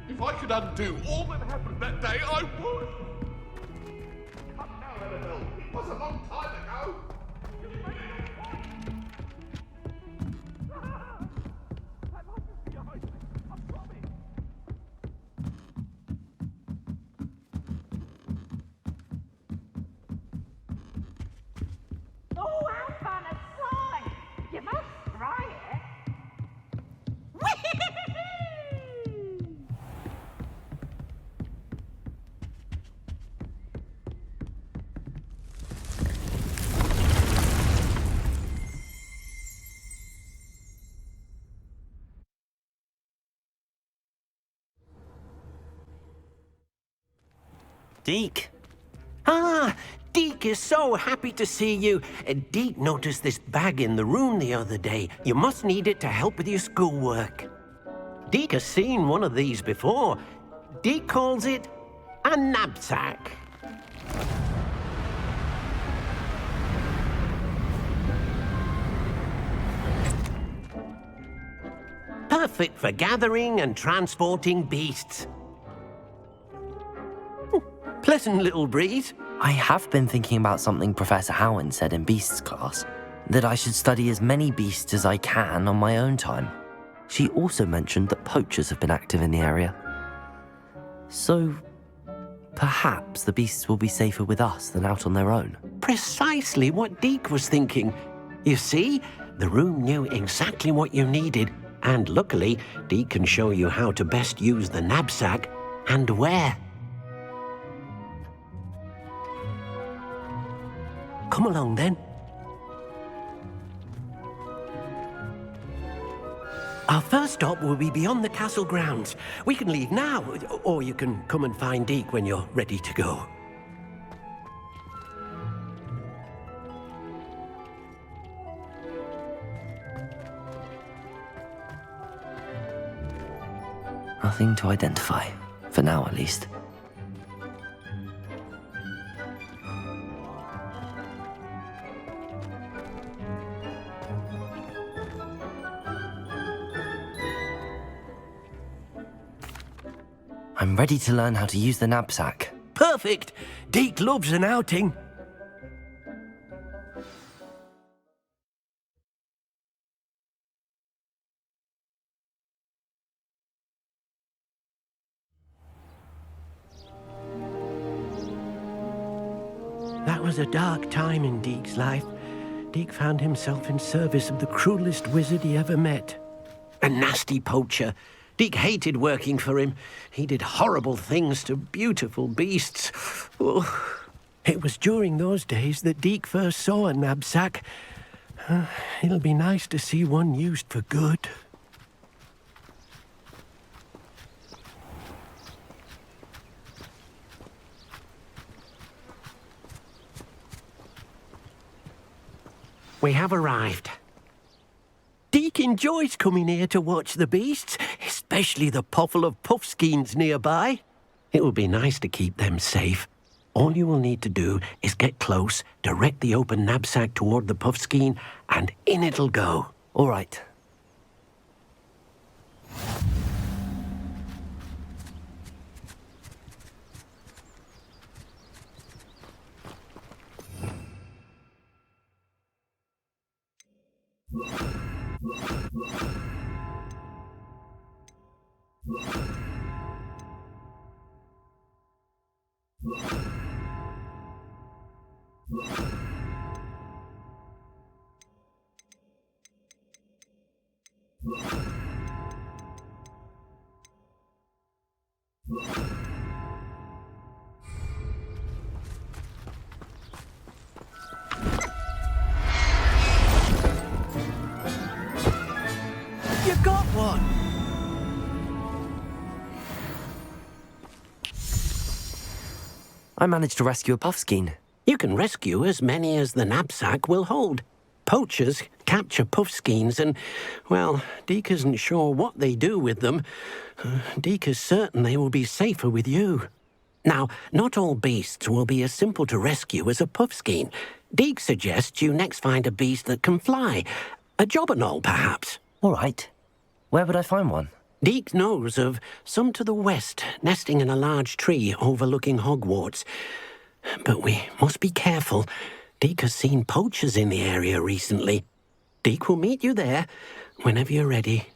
K: If I could undo all that happened that day, I would. Come now, Annabelle. It was a long time ago.
B: Oh, how fun and slime! You must try it.
N: Deke. Ah, Deke is so happy to see you. Deke noticed this bag in the room the other day. You must need it to help with your schoolwork. Deke has seen one of these before. Deke calls it a knapsack. Perfect for gathering and transporting beasts. Pleasant little breeze.
A: I have been thinking about something Professor Howard said in Beasts class, that I should study as many beasts as I can on my own time. She also mentioned that poachers have been active in the area. So, perhaps the beasts will be safer with us than out on their own.
N: Precisely what Deke was thinking. You see, the room knew exactly what you needed, and luckily, Deke can show you how to best use the knapsack and where. Come along then. Our first stop will be beyond the castle grounds. We can leave now, or you can come and find Deke when you're ready to go.
A: Nothing to identify, for now at least. I'm ready to learn how to use the knapsack.
N: Perfect! Deke loves an outing. That was a dark time in Deke's life. Deke found himself in service of the cruelest wizard he ever met. A nasty poacher. Deke hated working for him. He did horrible things to beautiful beasts. Oh. It was during those days that Deke first saw a knapsack. It'll be nice to see one used for good. We have arrived. Deke enjoys coming here to watch the beasts, especially the potful of puffskeins nearby. It will be nice to keep them safe. All you will need to do is get close, direct the open knapsack toward the puffskein, and in it'll go.
A: All right.
N: You got one!
A: I managed to rescue a puffskein.
N: You can rescue as many as the knapsack will hold. Poachers capture puffskeins and, well, Deke isn't sure what they do with them. Deke is certain they will be safer with you. Now, not all beasts will be as simple to rescue as a puffskein. Deke suggests you next find a beast that can fly. A jobberknoll, perhaps.
A: All right. Where would I find one?
N: Deke knows of some to the west, nesting in a large tree overlooking Hogwarts. But we must be careful. Deke has seen poachers in the area recently. Deke will meet you there whenever you're ready.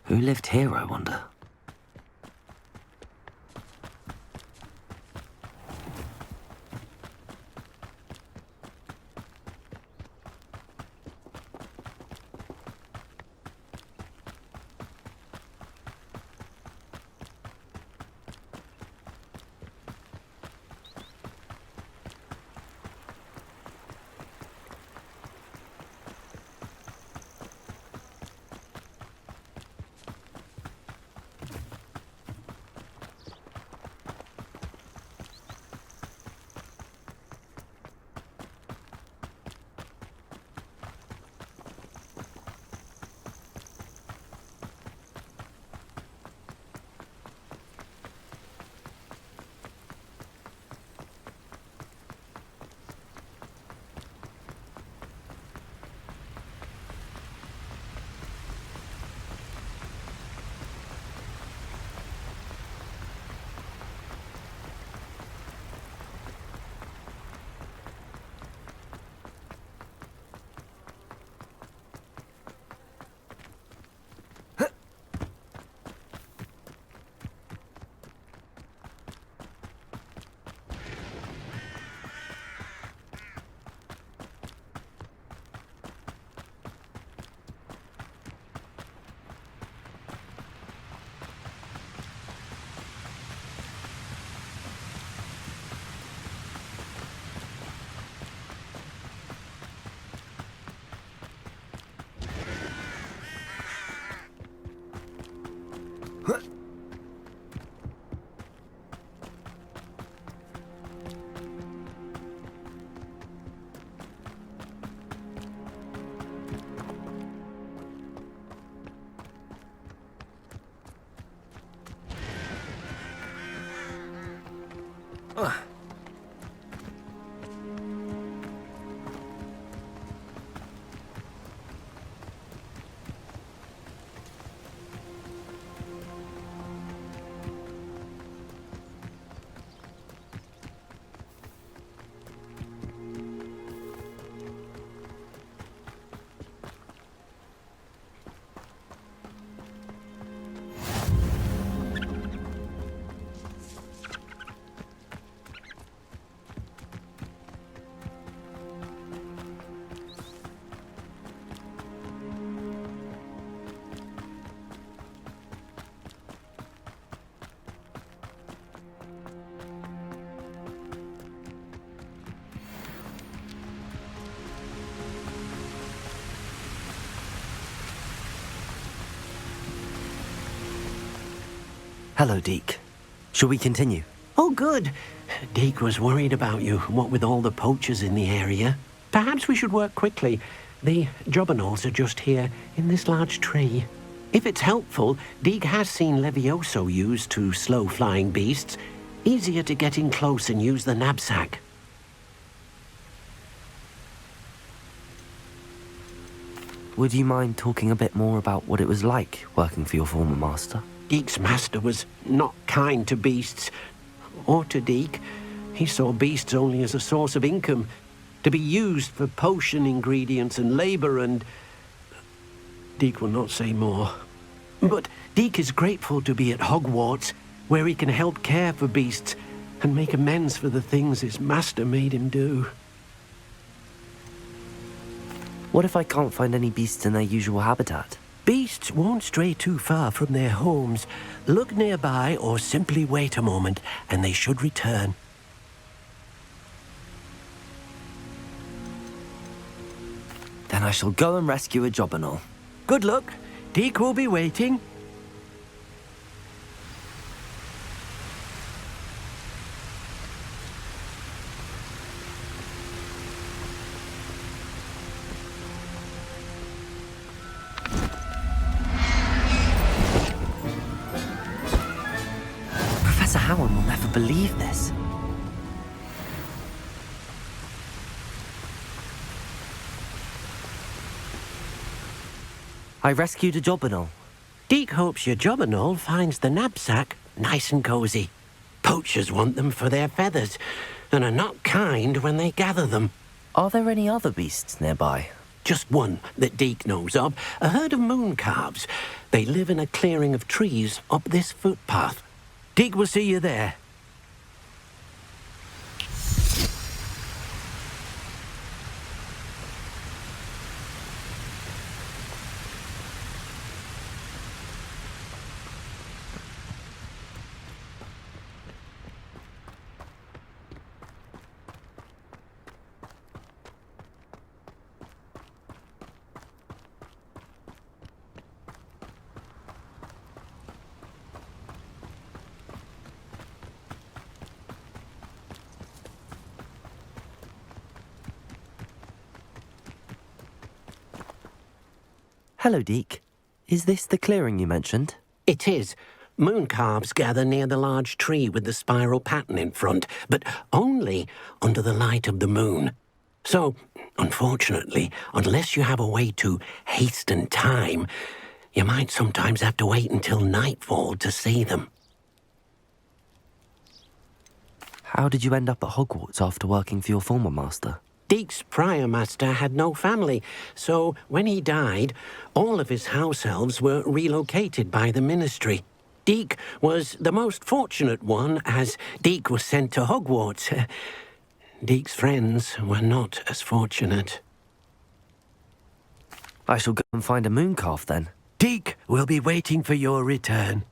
A: Who lived here, I wonder? Hello, Deke. Shall we continue?
N: Oh, good. Deke was worried about you, what with all the poachers in the area. Perhaps we should work quickly. The jobberknolls are just here, in this large tree. If it's helpful, Deke has seen Levioso used to slow flying beasts. Easier to get in close and use the knapsack.
A: Would you mind talking a bit more about what it was like working for your former master?
N: Deke's master was not kind to beasts, or to Deke. He saw beasts only as a source of income, to be used for potion ingredients and labour, and... Deke will not say more. But Deke is grateful to be at Hogwarts, where he can help care for beasts and make amends for the things his master made him do.
A: What if I can't find any beasts in their usual habitat?
N: Beasts won't stray too far from their homes. Look nearby or simply wait a moment, and they should return.
A: Then I shall go and rescue a jobberknoll.
N: Good luck. Deke will be waiting.
A: Professor Howard will never believe this. I rescued a jobberknoll.
N: Deke hopes your jobberknoll finds the knapsack nice and cozy. Poachers want them for their feathers, and are not kind when they gather them.
A: Are there any other beasts nearby?
N: Just one that Deke knows of, a herd of moon calves. They live in a clearing of trees up this footpath. Deke will see you there.
A: Hello, Deke. Is this the clearing you mentioned?
N: It is. Moon calves gather near the large tree with the spiral pattern in front, but only under the light of the moon. So, unfortunately, unless you have a way to hasten time, you might sometimes have to wait until nightfall to see them.
A: How did you end up at Hogwarts after working for your former master?
N: Deke's prior master had no family, so when he died, all of his house elves were relocated by the ministry. Deke was the most fortunate one, as Deke was sent to Hogwarts. Deke's friends were not as fortunate.
A: I shall go and find a moon calf then.
N: Deke will be waiting for your return.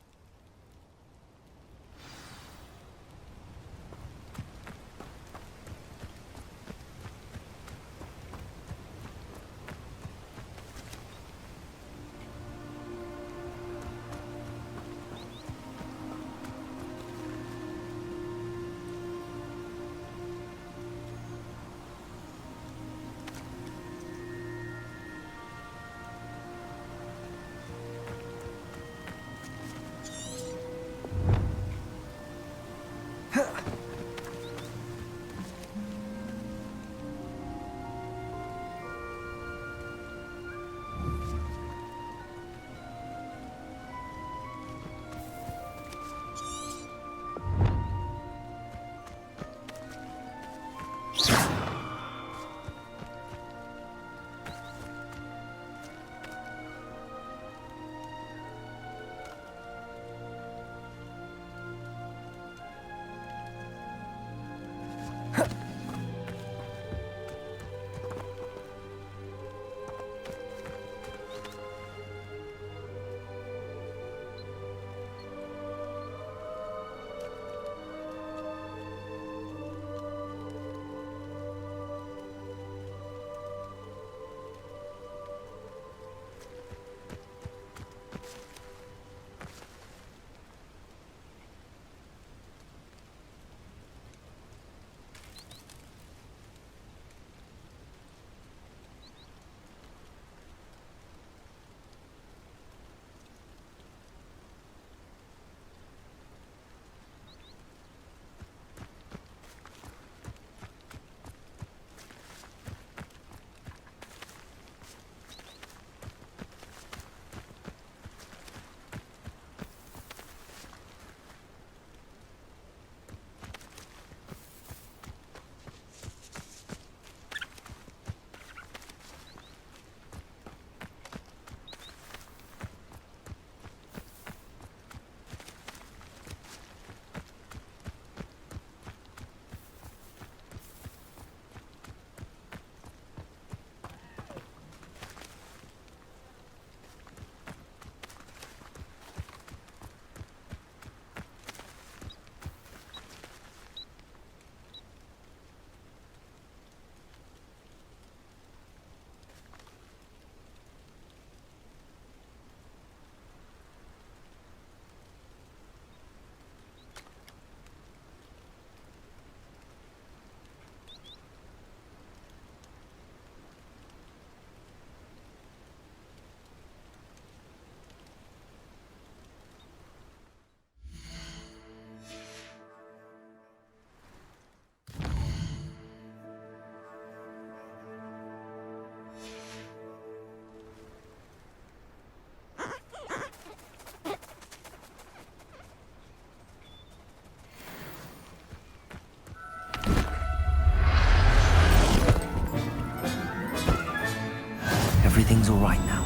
A: everything's all right now.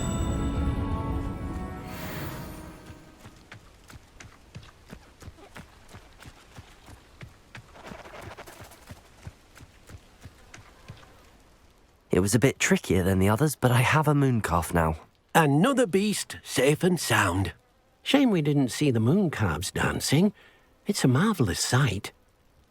A: It was a bit trickier than the others, but I have a mooncalf now.
N: Another beast, safe and sound. Shame we didn't see the mooncalves dancing. It's a marvellous sight.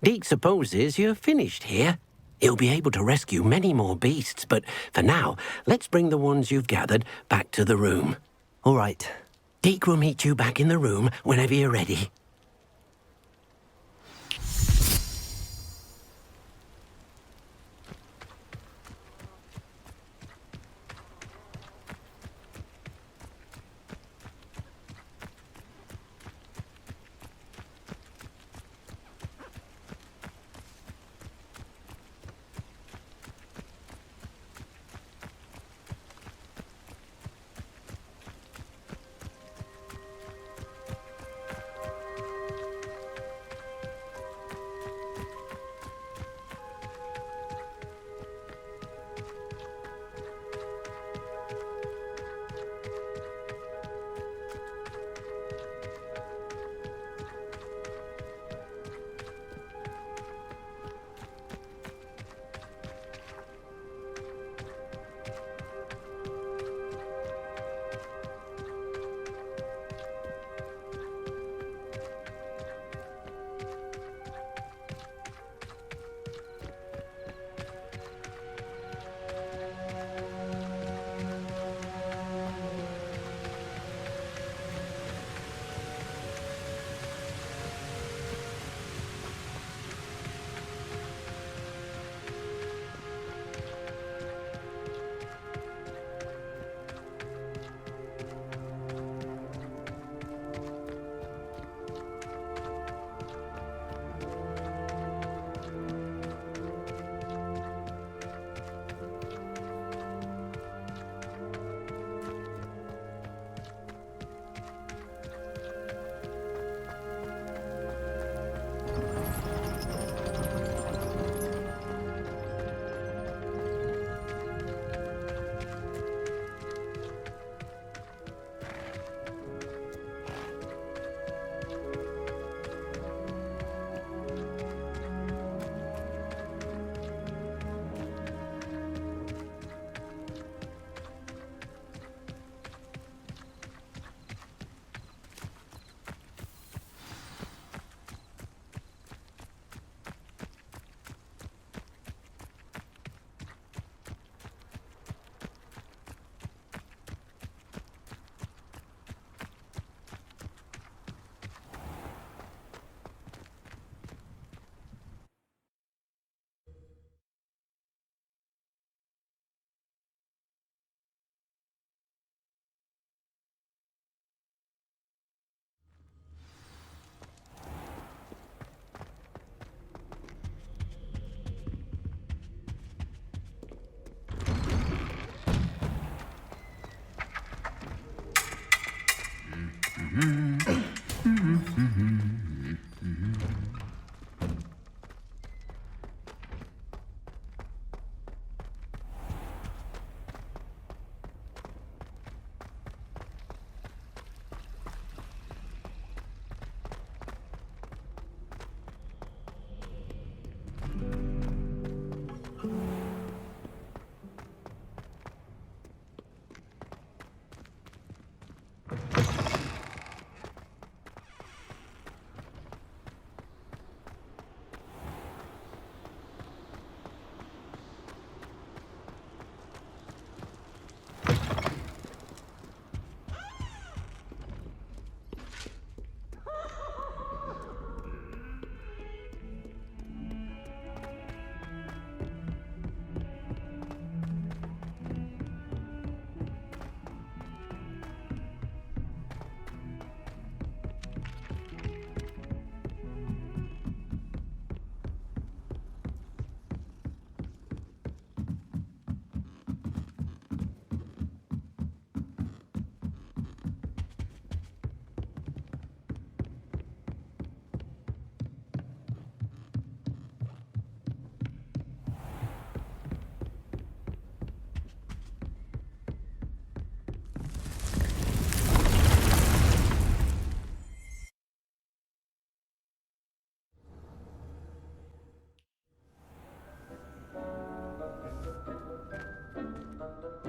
N: Deke supposes you're finished here. He'll be able to rescue many more beasts, but for now, let's bring the ones you've gathered back to the room.
A: All right.
N: Deke will meet you back in the room whenever you're ready.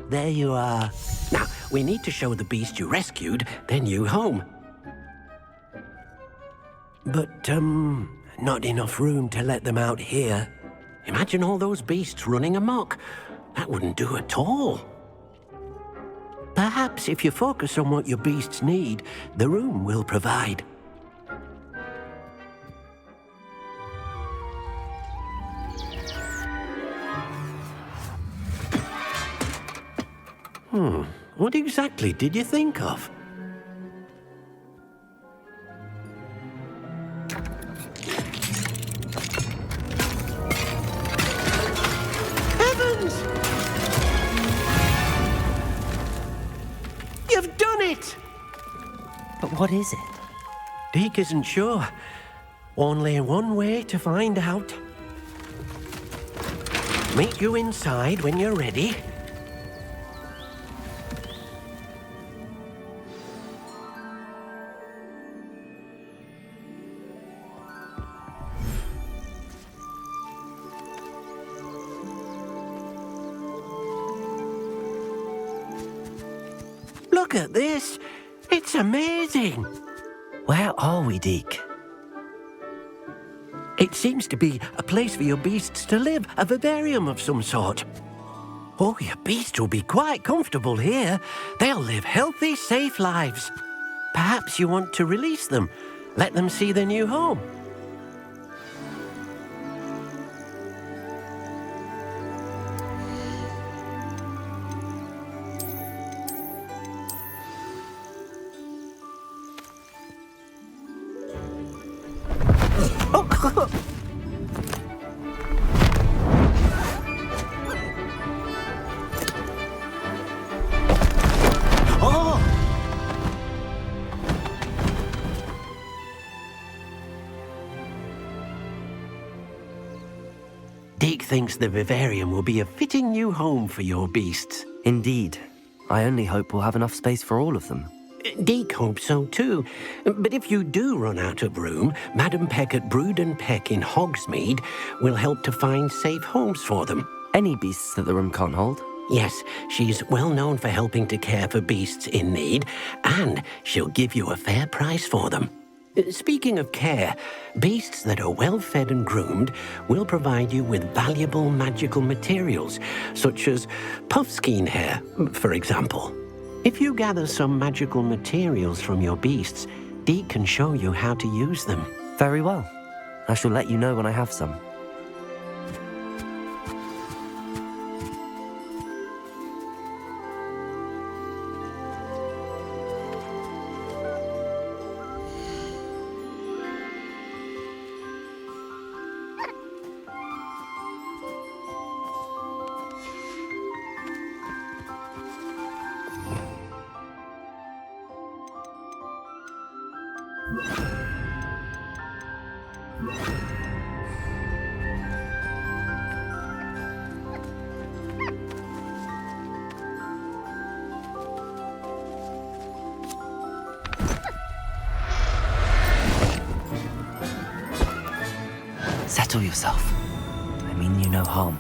N: there you are. Now, we need to show the beast you rescued their new home. But, not enough room to let them out here. Imagine all those beasts running amok. That wouldn't do at all. Perhaps if you focus on what your beasts need, the room will provide. What exactly did you think of? Heavens! You've done it!
A: But what is it?
N: Deke isn't sure. Only one way to find out. Meet you inside when you're ready. Look at this. It's amazing.
A: Where are we, Deke?
N: It seems to be a place for your beasts to live, a vivarium of some sort. Oh, your beasts will be quite comfortable here. They'll live healthy, safe lives. Perhaps you want to release them, let them see their new home. Deke thinks the vivarium will be a fitting new home for your beasts.
A: Indeed. I only hope we'll have enough space for all of them.
N: Deke hopes so too. But if you do run out of room, Madam Peck at Brood and Peck in Hogsmeade will help to find safe homes for them.
A: Any beasts that the room can't hold?
N: Yes, she's well known for helping to care for beasts in need, and she'll give you a fair price for them. Speaking of care, beasts that are well fed and groomed will provide you with valuable magical materials, such as puffskein hair, for example. If you gather some magical materials from your beasts, Deke can show you how to use them.
A: Very well. I shall let you know when I have some. Settle yourself. I mean you no harm.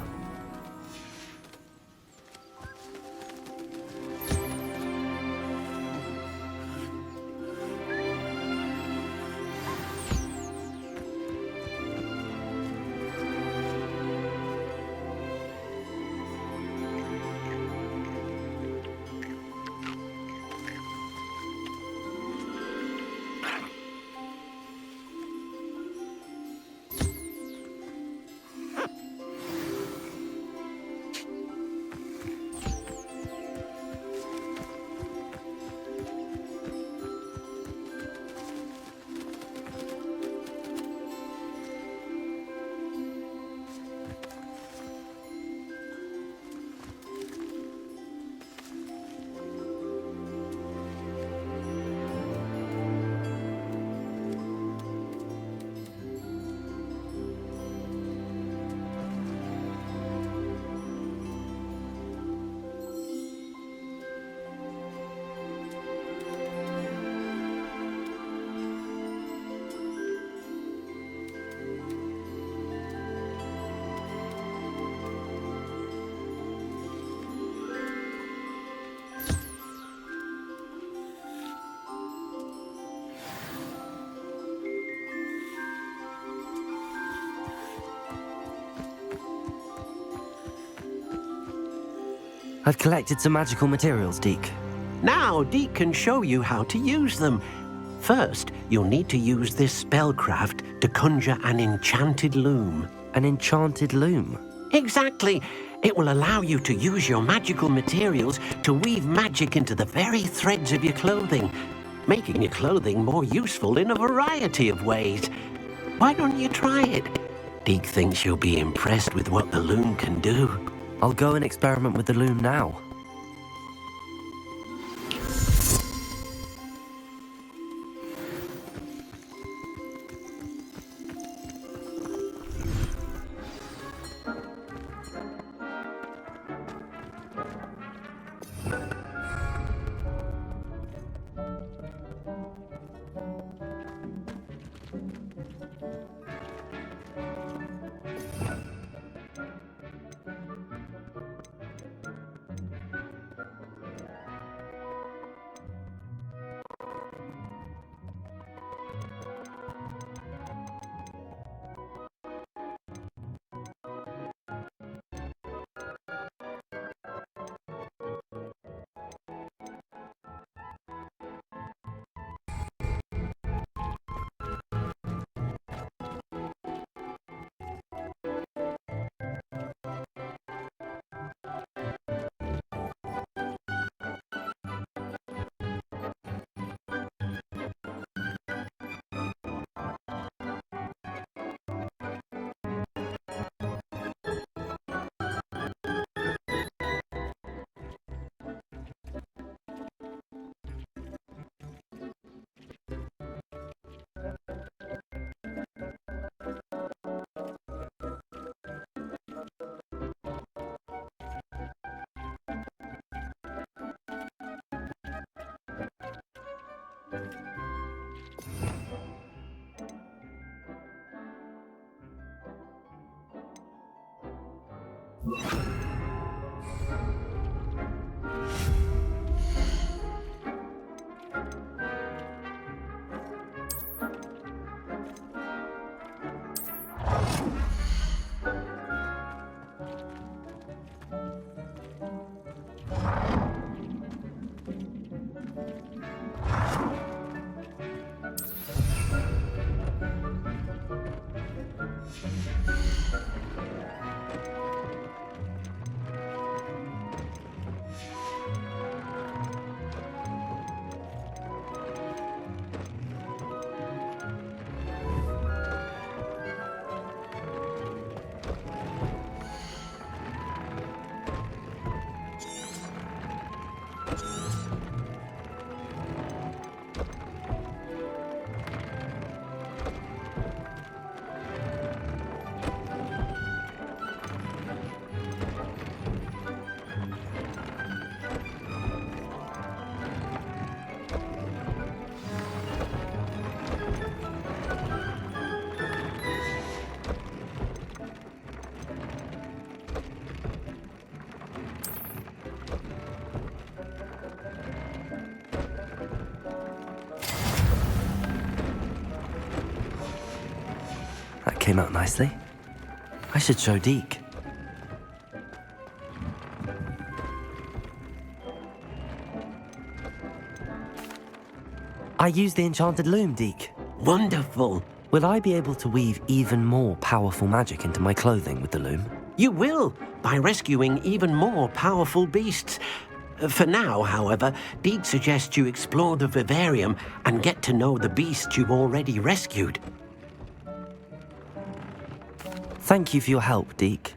A: I've collected some magical materials, Deke.
N: Now, Deke can show you how to use them. First, you'll need to use this spellcraft to conjure an enchanted loom.
A: An enchanted loom?
N: Exactly. It will allow you to use your magical materials to weave magic into the very threads of your clothing, making your clothing more useful in a variety of ways. Why don't you try it? Deke thinks you'll be impressed with what the loom can do.
A: I'll go and experiment with the loom now. That came out nicely. I should show Deke. I used the enchanted loom, Deke.
N: Wonderful.
A: Will I be able to weave even more powerful magic into my clothing with the loom?
N: You will, by rescuing even more powerful beasts. For now, however, Deke suggests you explore the vivarium and get to know the beasts you've already rescued.
A: Thank you for your help, Deke.